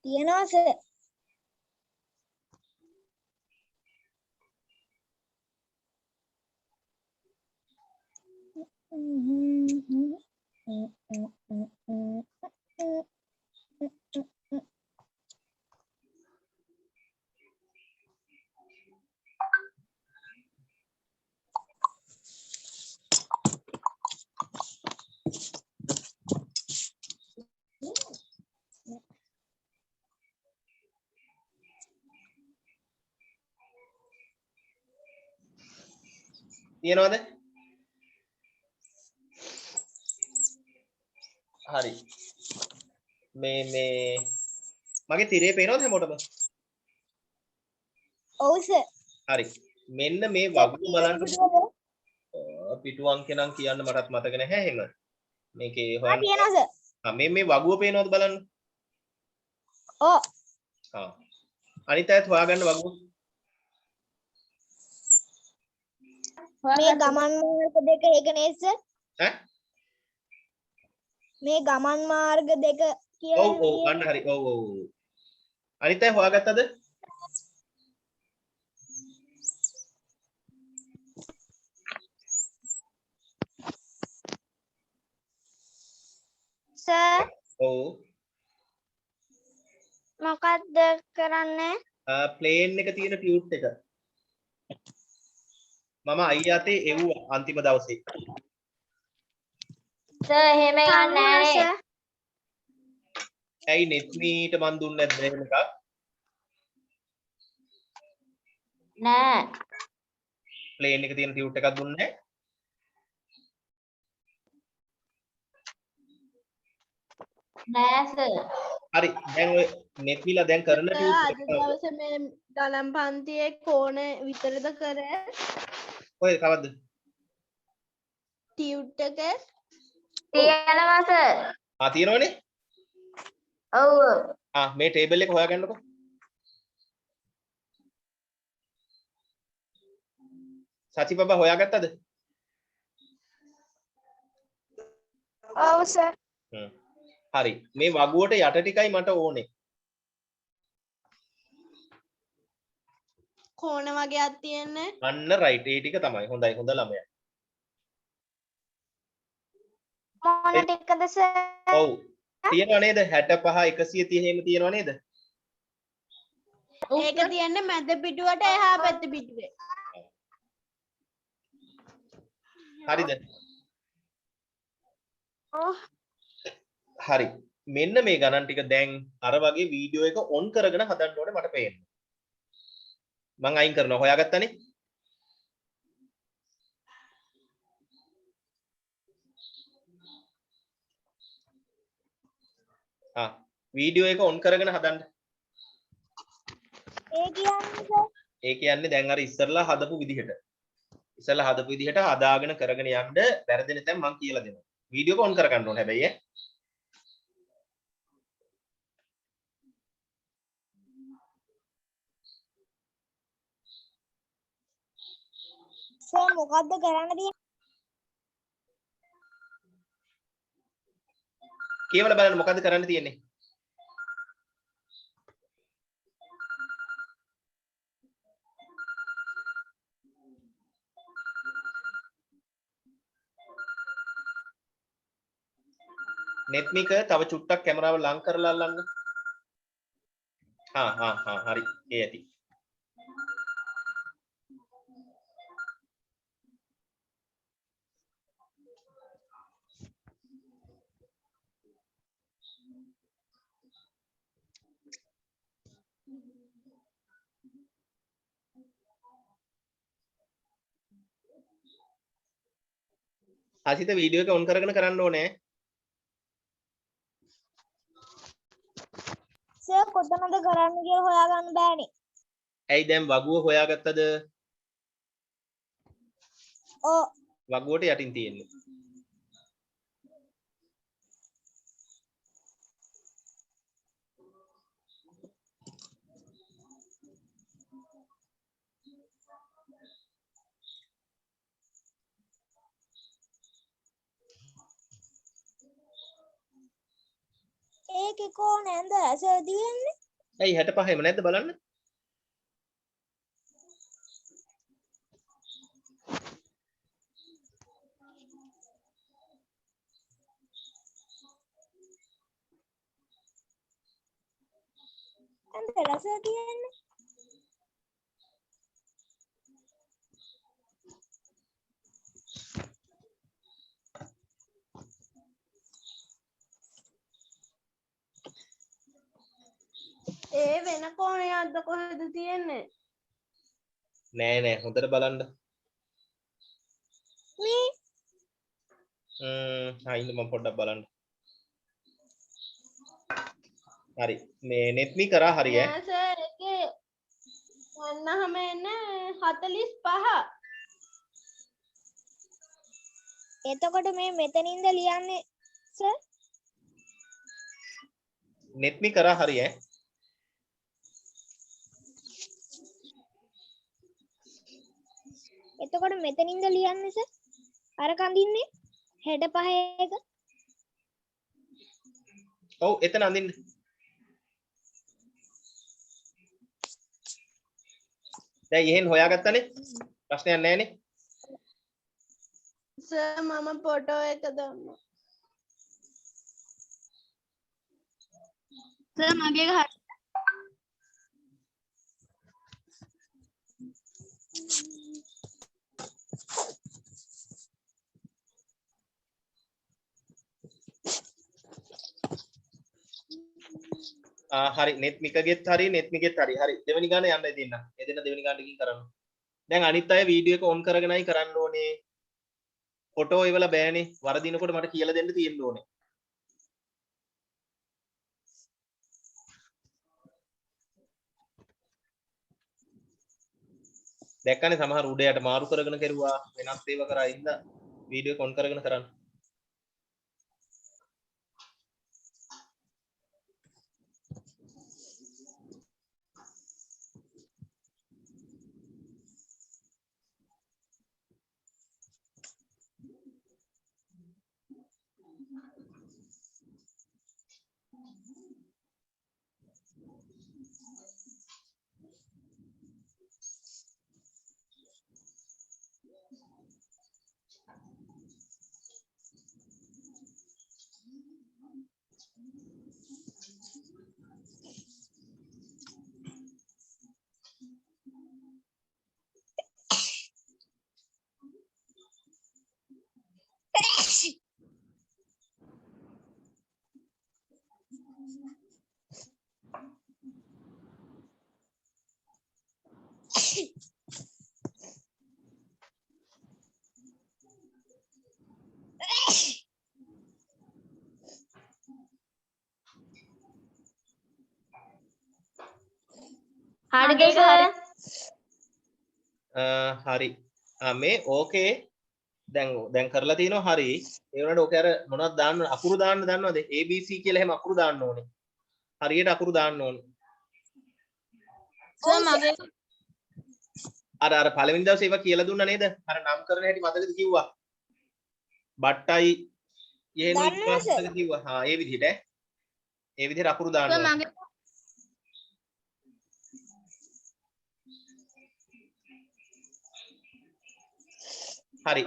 තියෙනවා සර්. තියනවද හරි මේ මගේ තිරේ පේනවද හැමෝටම ඔව් සර්. හරි මෙන්න මේ වගුව බලන්න පිටු අංක නම් කියන්න මටත් මතක නැහැ එහෙම මේකේ හොයන්න තියෙනවා සර්. මේ වගුව පේනවද බලන්න ඔව්. අනිත් අයත් හොයාගන්න වගුව මේ ගමන් මාර්ග දෙක ඒක නේද සර්? ඈ මේ ගමන් මාර්ග දෙක කියලා ඔව් ගන්න හරි ඔව් අනිත් අය හොයාගත්තද සර්. ඔව් මොකක්ද කරන්නේ? ප්ලේන් එක තියෙන ටියුට් එක මම අයියාතේ එව්වා අන්තිම දවසේ. සර් එහෙම එකක් හම්බුණා නෑනේ. සර්. ඇයි නෙත්මීට මන් දුන්නේ නැද්ද එහෙම එකක්? නෑ. ප්ලේන් එක තියෙන ටියුට් එකක් දුන්නේ නැහැ. නෑ සර්. හරි දැන් ඔය නෙත්මිලා දැන් කරන අද ටියුට් එක දවසේ මේ ගලම් පන්තියේ කෝණ විතරද කරේ ඔය කවද්ද? ටියුට් එක තියනවා සර්. තියෙනවනේ. ඔව්. මේ ටේබල් එක හොයාගන්නකෝ. සචි බබා හොයාගත්තද? ඔව් සර්. හරි මේ වගුවට යට ටිකයි මට ඕනේ. කෝණ වගේක් තියෙන්නේ අන්න රයිට් ඒ ටික තමයි. හොඳයි හොඳ ළමයා. මොන ටිකද සර්? ඔව්. තියෙනව නේද? 65 130 එහෙම තියෙනව නේද? ඒක තියන්නේ මැද පිටුවට එහා පැත්ත පිටුවේ හරිද? ඔව්. හරි. මෙන්න මේ ගණන් ටික දැන් අර වගේ වීඩියෝ එක ඔන් කරගෙන හදන්න ඕනේ මට පේන්න. මම අයින් කරනවා. හොයාගත්තනේ? වීඩියෝ එක ඔන් කරගෙන හදන්න. ඒ කියන්නේ සර්. ඒ කියන්නේ දැන් අර ඉස්සරලා හදපු විදිහට. ඉස්සරලා හදපු විදිහට හදාගෙන කරගෙන යන්න වැරදෙන තැන් මම කියලා දෙනවා. වීඩියෝ එක ඔන් කරගන්න ඕනේ හැබැයි ඈ. සර් මොකක්ද කරන්න තියෙන්නේ? කියවලා බලන්න මොකද්ද කරන්න තියෙන්නේ? නෙත්මික තව චුට්ටක් කැමරාව ලං කරලා අල්ලන්න. හරි. ඒ ඇති. අසිත වීඩියෝ එක ඔන් කරගෙන කරන්න ඕනේ. සර් කොතනද කරන්න කියලා හොයාගන්න බෑනේ. ඇයි දැන් වගුව හොයාගත්තද? ඔව්. වගුවට යටින් තියෙන්නේ. ඒකේ කොහොමද සර් තියෙන්නේ? ඇයි 65ම නැද්ද බලන්න? අන්තලා සර් තියෙන්නේ. ඒ වෙන කෝණයක්ද කොහෙද තියෙන්නේ නෑ හොඳට බලන්න. මේ ඉන්න මම පොඩ්ඩක් බලන්න. හරි. මේ නෙත්මි කරා හරි ඈ. නෑ සර් ඒකේ වන්නහම එන්නේ 45 එතකොට මේ මෙතනින්ද ලියන්නේ සර්? නෙත්මි කරා හරි ඈ. එතකොට මෙතනින්ද ලියන්නේ සර්? අර කඳින්නේ 65 එක. ඔව් එතන අඳින්න. දැන් එහෙන් හොයාගත්තනේ? ප්‍රශ්නයක් නැහැනේ. සර් මම ෆොටෝ එක දාන්නම් සර් මගේ එක හරි හරි නෙත්මිකගෙත් හරි නෙත්මිකෙත් හරි හරි දෙවෙනි ගාන යන්න දෙන්න. ඒ දෙන්න දෙවෙනි ගානකින් කරන්න. දැන් අනිත් අය වීඩියෝ එක ඔන් කරගෙනයි කරන්න ඕනේ. ෆොටෝ ඒවල බෑනේ. වරදිනකොට මට කියලා දෙන්න තියෙන්න ඕනේ. දැක්කනේ සමහර උඩයට මාරු කරගෙන කරුවා වෙනස් ඒවා කරා ඉඳ වීඩියෝ එක ඔන් කරගෙන කරන්න. හරිද සර්? හරි. මේ ඕකේ දැන් කරලා තිනවා හරි. ඒ වුණාට ඕකේ අර මොනවද දාන්න අකුරු දාන්න දන්නවද? ABC කියලා එහෙම අකුරු දාන්න ඕනේ. හරියට අකුරු දාන්න ඕනේ. සර් මගේ අර පළවෙනි දවසේ ඒවා කියලා දුන්නා නේද? අර නම් කරන හැටි මතකද කිව්වා? බට්ටයි එහෙම මතකද කිව්වා? ඒ විදිහට ඒ විදිහට අකුරු දාන්න ඕනේ. හරි.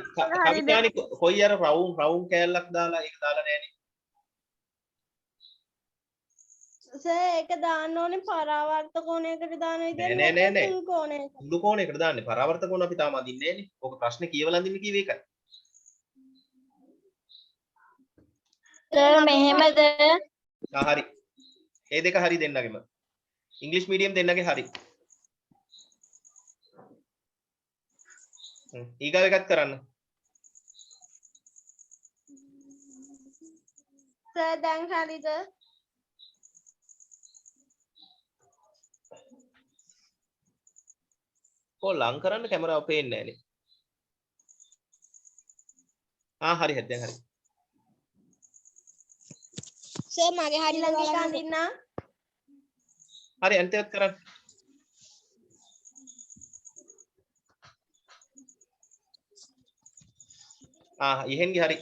කවිතානි කොයි අර රවුම් කෑල්ලක් දාලා ඒක දාලා නෑනේ. සර් ඒක දාන්න ඕනේ පරාවර්ත කෝණයකට දාන විදියට නෑ. තුන් කෝණයකට. කුඩු කෝණයකට දාන්නේ. පරාවර්ත කෝණ අපි තාම අදින්නේ නෑනේ. ඕක ප්‍රශ්නේ කියවලා අදින්න කිව්වේ ඒකයි. සර් මෙහෙමද? හරි. ඒ දෙක හරි දෙන්නගෙම. ඉංග්‍රීසි මීඩියම් දෙන්නගේ හරි. ඊගාව එකත් කරන්න. සර් දැන් හරිද? ලං කරන්න කැමරාව පේන්නේ නෑනේ. හරි දැන් හරි. සර් මගේ හරි ළඟ එක අඳින්න. හරි අන්තිමත් කරන්න. ඉහෙන්ගේ හරි.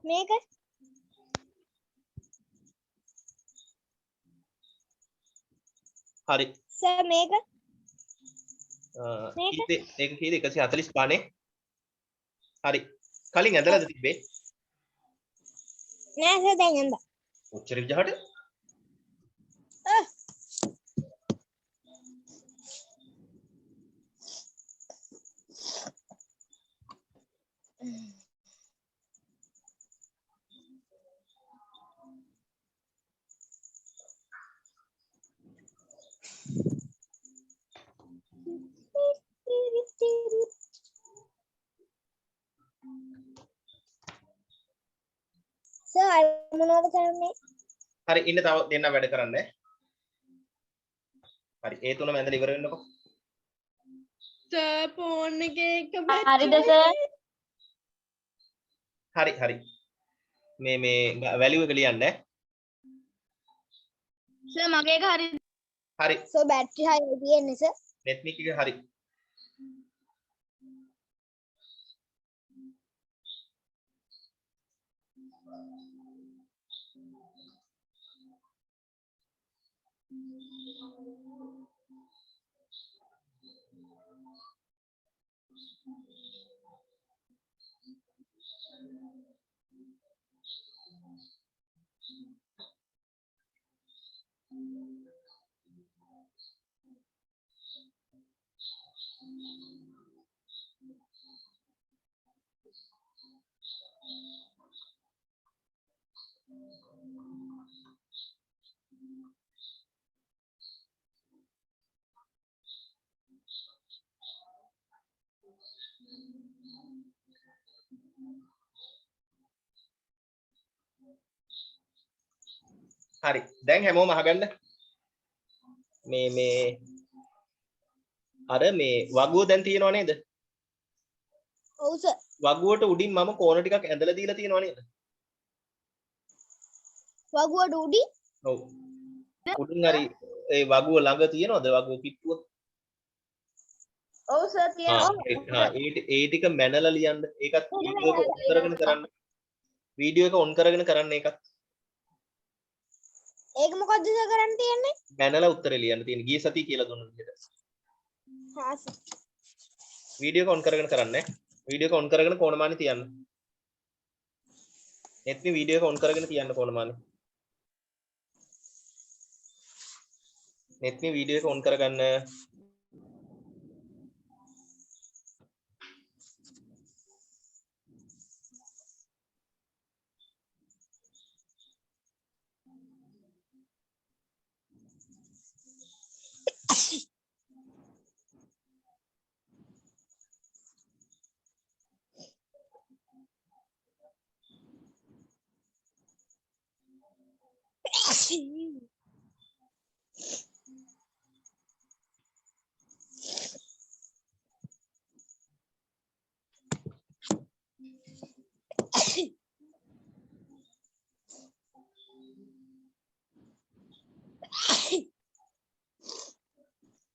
මේක හරි. සර් මේක ඒක කීයද 145 නේ. හරි. කලින් ඇදලාද තිබ්බේ? නෑ සර් දැන් ඇඳා. ඔච්චර විදිහට? සර් මොනවද කරන්නේ? හරි ඉන්න තව දෙන්න වැඩ කරන්න. හරි ඒ තුනම ඇඳලා ඉවර වෙන්නකො. සර් ෆෝන් එකේ එක හරිද සර්? හරි. මේ වැලියු එක ලියන්න. සර් මගේ එක හරිද? හරි. සර් බැටරි හයි තියෙන්නේ සර්. නෙට්නික් එක හරි. හරි. දැන් හැමෝම අහගන්න. මේ අර මේ වගුව දැන් තියෙනව නේද? ඔව් සර්. වගුවට උඩින් මම කෝණ ටිකක් ඇඳලා දීලා තියෙනව නේද? වගුවට උඩින් ඔව්. උඩින් හරි ඒ වගුව ළඟ තියෙනවද වගුව පිට්ටුව? ඔව් සර් ඒ ටික මැනලා ලියන්න. ඒකත් වීඩියෝ එක ඔන් කරගෙන කරන්න. වීඩියෝ එක ඔන් කරගෙන කරන්න ඒකත්. ඒක මොකද්ද සර් කරන්න තියෙන්නේ? මැනලා උත්තරේ ලියන්න තියෙන. ගිය සතිය කියලා දුන්න විදිහට. හා සර්. වීඩියෝ එක ඔන් කරගෙන කරන්නේ. වීඩියෝ එක ඔන් කරගෙන කොනමානි තියන්න. නෙත්නි වීඩියෝ එක ඔන් කරගෙන තියන්න කොනමානි. නෙත්නි වීඩියෝ එක ඔන් කරගන්න.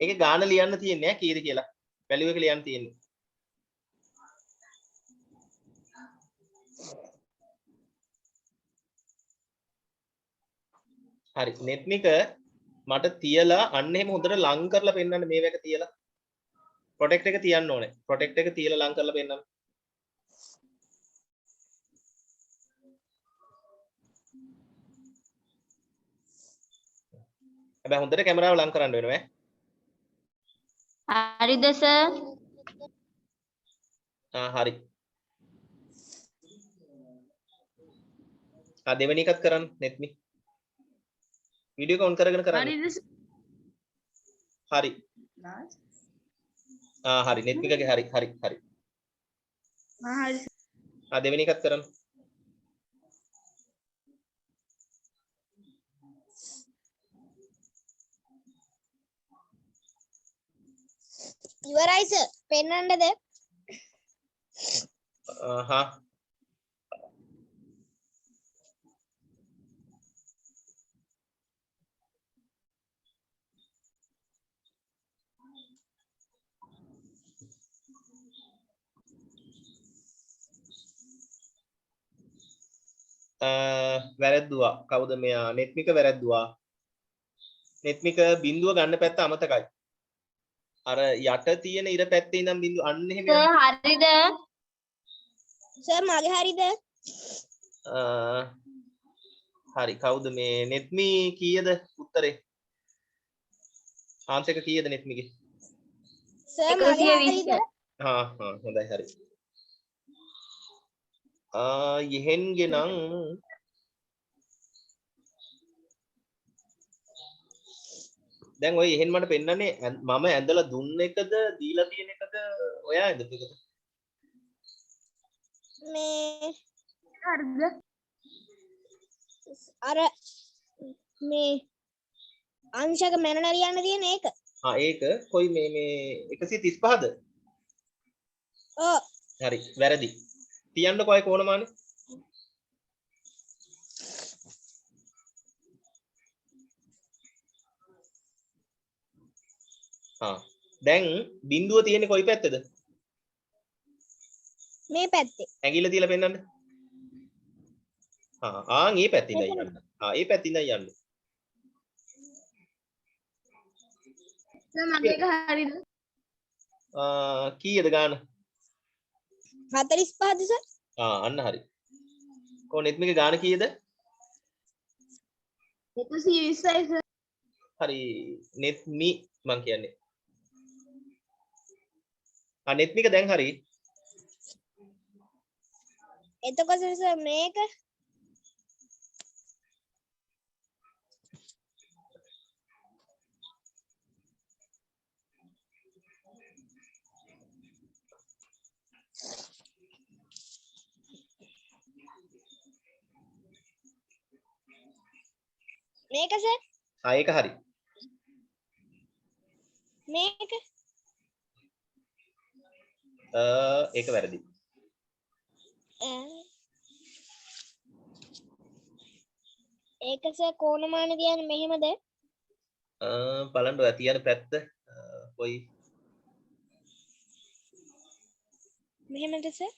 ඒක ගාන ලියන්න තියෙන්නේ ඈ කීයද කියලා. වැලියු එක ලියන්න තියෙන්නේ. හරි. නෙත්නික මට තියලා අන්න එහෙම හොඳට ලං කරලා පෙන්නන්න මේ වැක තියලා. ප්‍රොටෙක්ට් එක තියන්න ඕනේ. ප්‍රොටෙක්ට් එක තියලා ලං කරලා පෙන්නන්න. හැබැයි හොඳට කැමරාව ලං කරන්න වෙනවා ඈ. හරිද සර්? හරි. දෙවෙනි එකත් කරන්න නෙත්නි. වීඩියෝ එක ඔන් කරගෙන කරන්න. හරි. හරි නෙත්නිකගේ හරි. හරි. දෙවෙනි එකත් කරන්න. ඉවරයි සර්. පෙන්නන්නද? හා වැරද්දුවා. කවුද මෙයා? නෙත්මික වැරද්දුවා. නෙත්මික බිඳුව ගන්න පැත්ත අමතකයි. අර යට තියෙන ඉර පැත්තේ ඉඳන් බිඳුව අන්න එහෙම යන්න. සර් හරිද? සර් මගේ හරිද? හරි. කවුද මේ නෙත්මි කීයද උත්තරේ? ආන්සර් එක කීයද නෙත්මිගේ? සර් මගේ හරිද? හොඳයි හරි. යෙහෙන්ගේ නම් දැන් ඔය යෙහෙන් මට පෙන්නන්නේ මම ඇඳලා දුන්න එකද දීලා තියෙන එකද ඔයා ඇඳපු එකද? මේ හරිද? අර මේ අංශක මැනලා ලියන්න තියෙන ඒක. ඒක කොයි මේ 135ද? ඔව්. හරි වැරදි. තියන්නකො අය කොනමානේ. දැන් බිඳුව තියෙන්නේ කොයි පැත්තේද? මේ පැත්තේ. ඇඟිල්ල තියලා පෙන්නන්න. ඒ පැත්තේ ඉඳන් යන්න. ඒ පැත්තේ ඉඳන් යන්න. සර් මගේ එක හරිද? කීයද ගාන? 45ද සර්? අන්න හරි. කො නෙත්මිගේ ගාන කීයද? 120යි සර්. හරි නෙත්මි මං කියන්නේ. නෙත්මික දැන් හරි. එතකොට සර් මේක මේක සර් ඒක හරි. මේක ඒක වැරදි. ඒක සර් කෝණමාන කියන්නේ මෙහෙමද? බලන්න ඔය තියෙන පැත්ත කොයි මෙහෙමද සර්?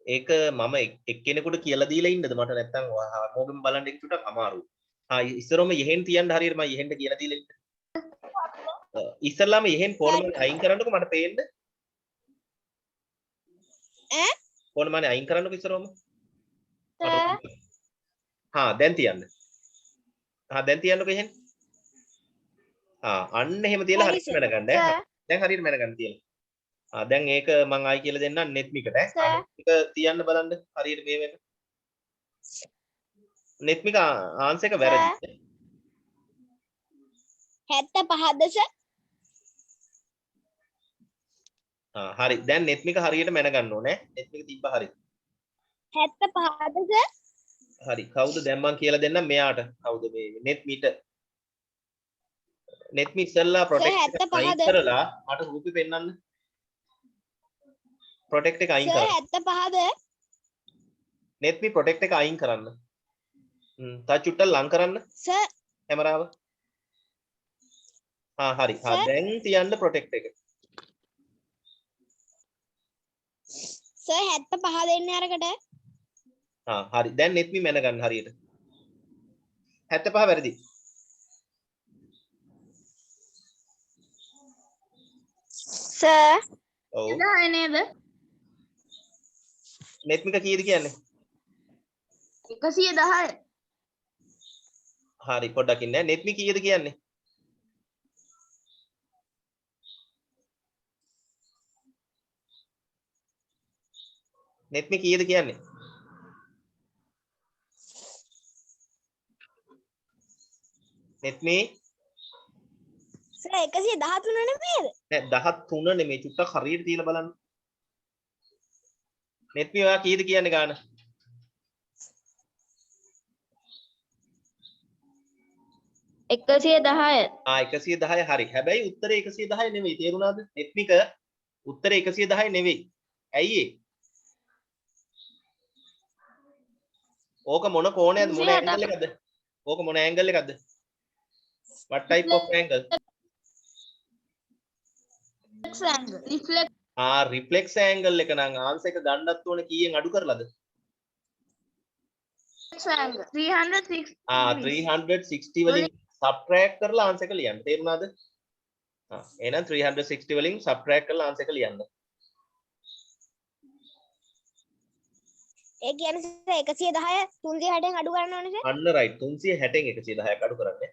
ඒක මම එක්කෙනෙකුට කියලා දීලා ඉන්නද මට නැත්තම් මොකෙන් බලන්න එක චුට්ටක් අමාරුයි. ඉස්සරොම යෙහෙන් තියන්න හරියට මම යෙහෙන්ට කියලා දීලා ඉන්න. ඉස්සරලාම යෙහෙන් කොණමානේ අයින් කරන්නකො මට පේන්න. ඈ? කොණමානේ අයින් කරන්නකො ඉස්සරොම. සර් දැන් තියන්න. දැන් තියන්නකො යෙහෙන්. අන්න එහෙම තියලා හරි හරියට මැන ගන්න. දැන් හරියට මැන ගන්න තියලා. දැන් ඒක මං ආයි කියලා දෙන්නම් නෙත්මිකට ඈ. ඒක තියන්න බලන්න හරියට මේ වෙන. නෙත්මික ආන්සර් එක වැරදි. 75ද සර්? හරි. දැන් නෙත්මික හරියට මැන ගන්න ඕනේ. නෙත්මික තිබ්බ හරි. 75ද සර්? හරි. කවුද දැන් මං කියලා දෙන්නම් මෙයාට. කවුද මේ නෙත්මිට? නෙත්මි ඉස්සෙල්ලා ප්‍රොටෙක්ට් එක 75ද? අයින් කරලා මට රූපෙ පෙන්නන්න. ප්‍රොටෙක්ට් එක අයින් සර් කරන්න. 75ද? නෙත්මි ප්‍රොටෙක්ට් එක අයින් කරන්න. තා චුට්ටක් ලං කරන්න සර් කැමරාව. හරි. දැන් තියන්න ප්‍රොටෙක්ට් එක. සර් 75 දෙන්නේ අරකට. හරි. දැන් නෙත්මි මැන ගන්න හරියට. 75 වැරදි. සර් ඔව්. 10 නේද? නෙත්මික කීයද කියන්නේ? 110. හරි පොඩ්ඩක් ඉන්න. නෙත්මි කීයද කියන්නේ? නෙත්මි කීයද කියන්නේ? නෙත්මි සර් 113 නෙමෙයිද? නෑ 13 නෙමෙයි චුට්ටක් හරියට තියලා බලන්න. නෙත්මි ඔයා කීයද කියන්නේ ගාන? එකසිය 10. 110 හරි. හැබැයි උත්තරේ 110 නෙමෙයි. තේරුණාද? නෙත්මික උත්තරේ 110 නෙවෙයි. ඇයි ඒ? ඕක මොන කෝණයක්ද? මොන 360. ඇන්ගල් එකක්ද? ඕක මොන ඇන්ගල් එකක්ද? what type of angle? Reflex reflex angle එක නම් ආන්සර් එක ගන්නත් ඕනේ කීයෙන් අඩු කරලාද? angle 360. 360 වලින් subtract කරලා ආන්සර් එක ලියන්න. තේරුණාද? එහෙනම් 360 වලින් subtract කරලා ආන්සර් එක ලියන්න. ඒ කියන්නේ සර් 110 360න් අඩු කරන්න ඕනේ සර්. අන්න right 360න් 110ක් අඩු කරන්නේ.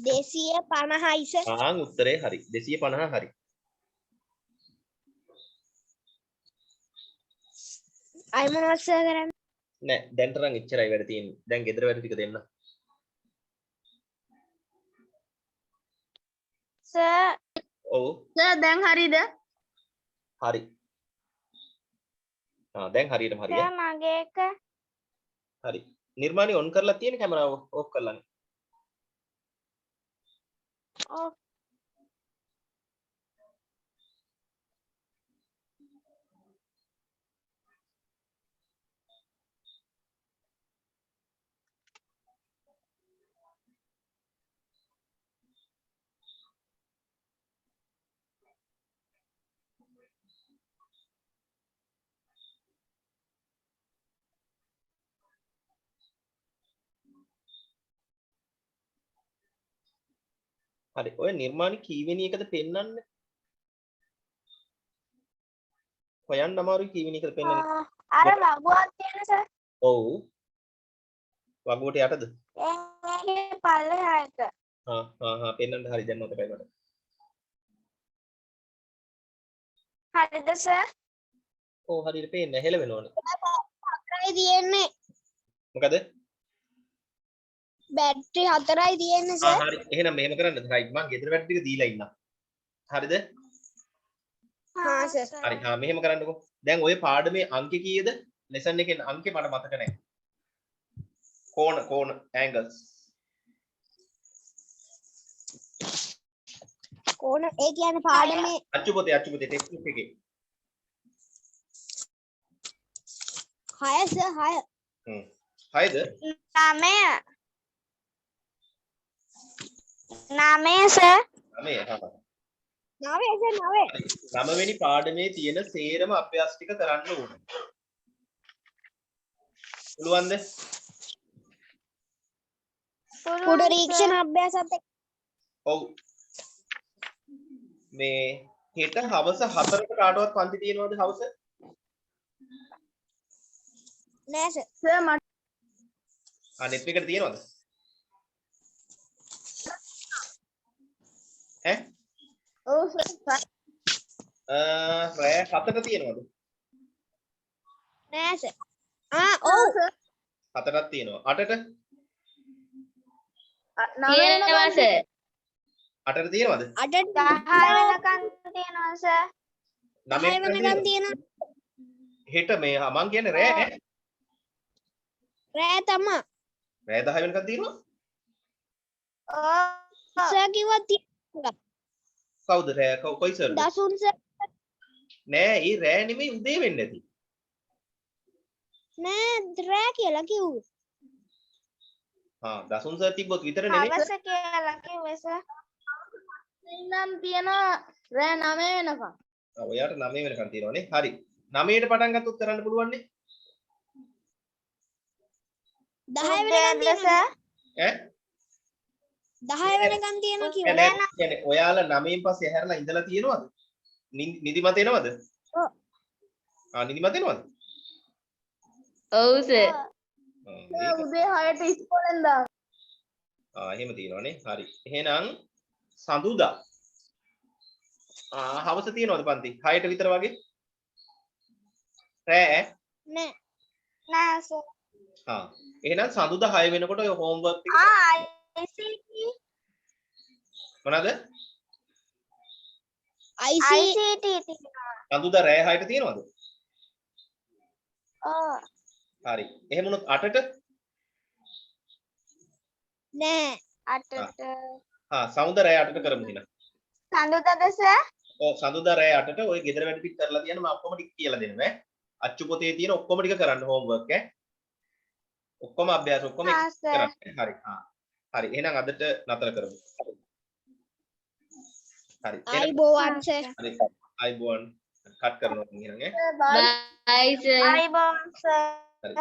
දෙසිය 50යි සර්. උත්තරේ හරි. 250 හරි. අය මොනවද සර් කරන්නේ? නෑ දැන් තරම් එච්චරයි වැඩ තියෙන්නේ. දැන් ගෙදර වැඩ ටික දෙන්න. සර් ඔව් සර් දැන් හරිද? හරි. දැන් හරියටම හරිය. සර් මගේ එක හරි. නිර්මාණي ඔන් කරලා තියෙන කැමරාව ඕෆ් කරලා. ඔව් හරි. ඔය නිර්මාණي කීවෙනි එකද පෙන්වන්නේ? හොයන්න අමාරුයි කීවෙනි එකද පෙන්වන්නේ. අර වගුවක් තියෙන සර් ඔව්. වගුවට යටද? ඒකේ පල්ලෙහා එක පෙන්වන්න හරි දැන් මතකයි මට. හරිද සර් ඔව් හරියට පේන්නේ හෙලවෙනවනේ. අකයි තියෙන්නේ. මොකද? බැටරි 4යි තියෙන්නේ ආ හරි එහෙනම් මෙහෙම කරන්න රයිට් මම ගෙදර වැඩ ටික දීලා ඉන්නම් හරිද හා සර් හරි මෙහෙම කරන්නකෝ දැන් ඔය පාඩමේ අංක කීයද ලෙසන් එකේ අංකේ මට මතක නැහැ කෝණ ඇන්ගල්ස් කෝණ ඒ කියන්නේ පාඩමේ අච්චු පොතේ ටෙක්ස්ට් බුක් එකේ 6 සර් 6 හයද 9 සර් 9 9 සර් 9 9 වෙනි පාඩමේ තියෙන සේරම අභ්‍යාස ටික කරන්න ඕන පුළුවන්ද පුනරීක්ෂණ අභ්‍යාසත් එක්ක ඔව් මේ හෙට හවස 4ට කාටවත් පන්ති තියෙනවද හවස නෑ සර් සර් මට නෙට් එකට තියෙනවද ඈ ඔව් සර් රෑ 7ට තියෙනවද නෑ සර් ඔව් 7ටක් තියෙනවා 8ට තියෙනවා සර් 8ට තියෙනවද 8ට 10 වෙනකන් තියෙනවා සර් 10 වෙනකන් තියෙනවා හෙට මේ මං කියන්නේ රෑ ඈ රෑ තමා රෑ 10 වෙනකන් තියෙනවා සර් කිව්වා තියෙනවා කවුද රෑ කොයි සර්ද දසුන් සර් නෑ ඒ රෑ නෙමෙයි උදේ වෙන්න ඇති නෑ රෑ කියලා කිව්වේ දසුන් සර් තිබ්බොත් විතර නෙමෙයි හවස කියලා කිව්වේ සර් ඉන්නම් තියෙනවා රෑ 9 වෙනකම් ඔයාට 9 වෙනකන් තියෙනවනේ හරි 9ට පටන් ගත්තොත් කරන්න පුළුවන් නේ 10 වෙනකන් තියෙනවා ඈ 10 වෙනකන් තියෙනවා කිව්වා නෑ කියන්නේ ඔයාලා 9න් පස්සේ හැරලා ඉඳලා තියෙනවද නිදිමත එනවද ඔව් නිදිමත එනවද ඔව් සර් ඒක උදේ 6ට ඉස්කෝලෙන් දා එහෙම තියෙනවනේ හරි එහෙනම් සඳුදා හවස තියෙනවද පන්ති 6ට විතර වගේ රෑ නෑ සර් එහෙනම් සඳුදා 6 වෙනකොට ඔය හෝම්වර්ක් ටික ICT මොනවාද ICT තියෙනවා සඳුදා රෑ 6ට තියෙනවද ඔව් හරි එහෙම වුණොත් 8ට නෑ 8ට සඳුදා රෑ 8ට කරමු එහෙනම් සඳුදාද සර් ඔව් සඳුදා රෑ 8ට ඔය ගෙදර වැඩ ටික කරලා තියන්න මම ඔක්කොම ටික කියලා දෙනවා ඈ අච්චු පොතේ තියෙන ඔක්කොම ටික කරන්න හෝම්වර්ක් ඈ ඔක්කොම අභ්‍යාස ඔක්කොම කරන්න හරි හරි එහෙනම් අදට නතර කරමු හරි අයිබෝවන් සර් හරි අයිබෝන් කට් කරනවා එහෙනම් ඈ බයි සර් අයිබෝවන් සර් හරි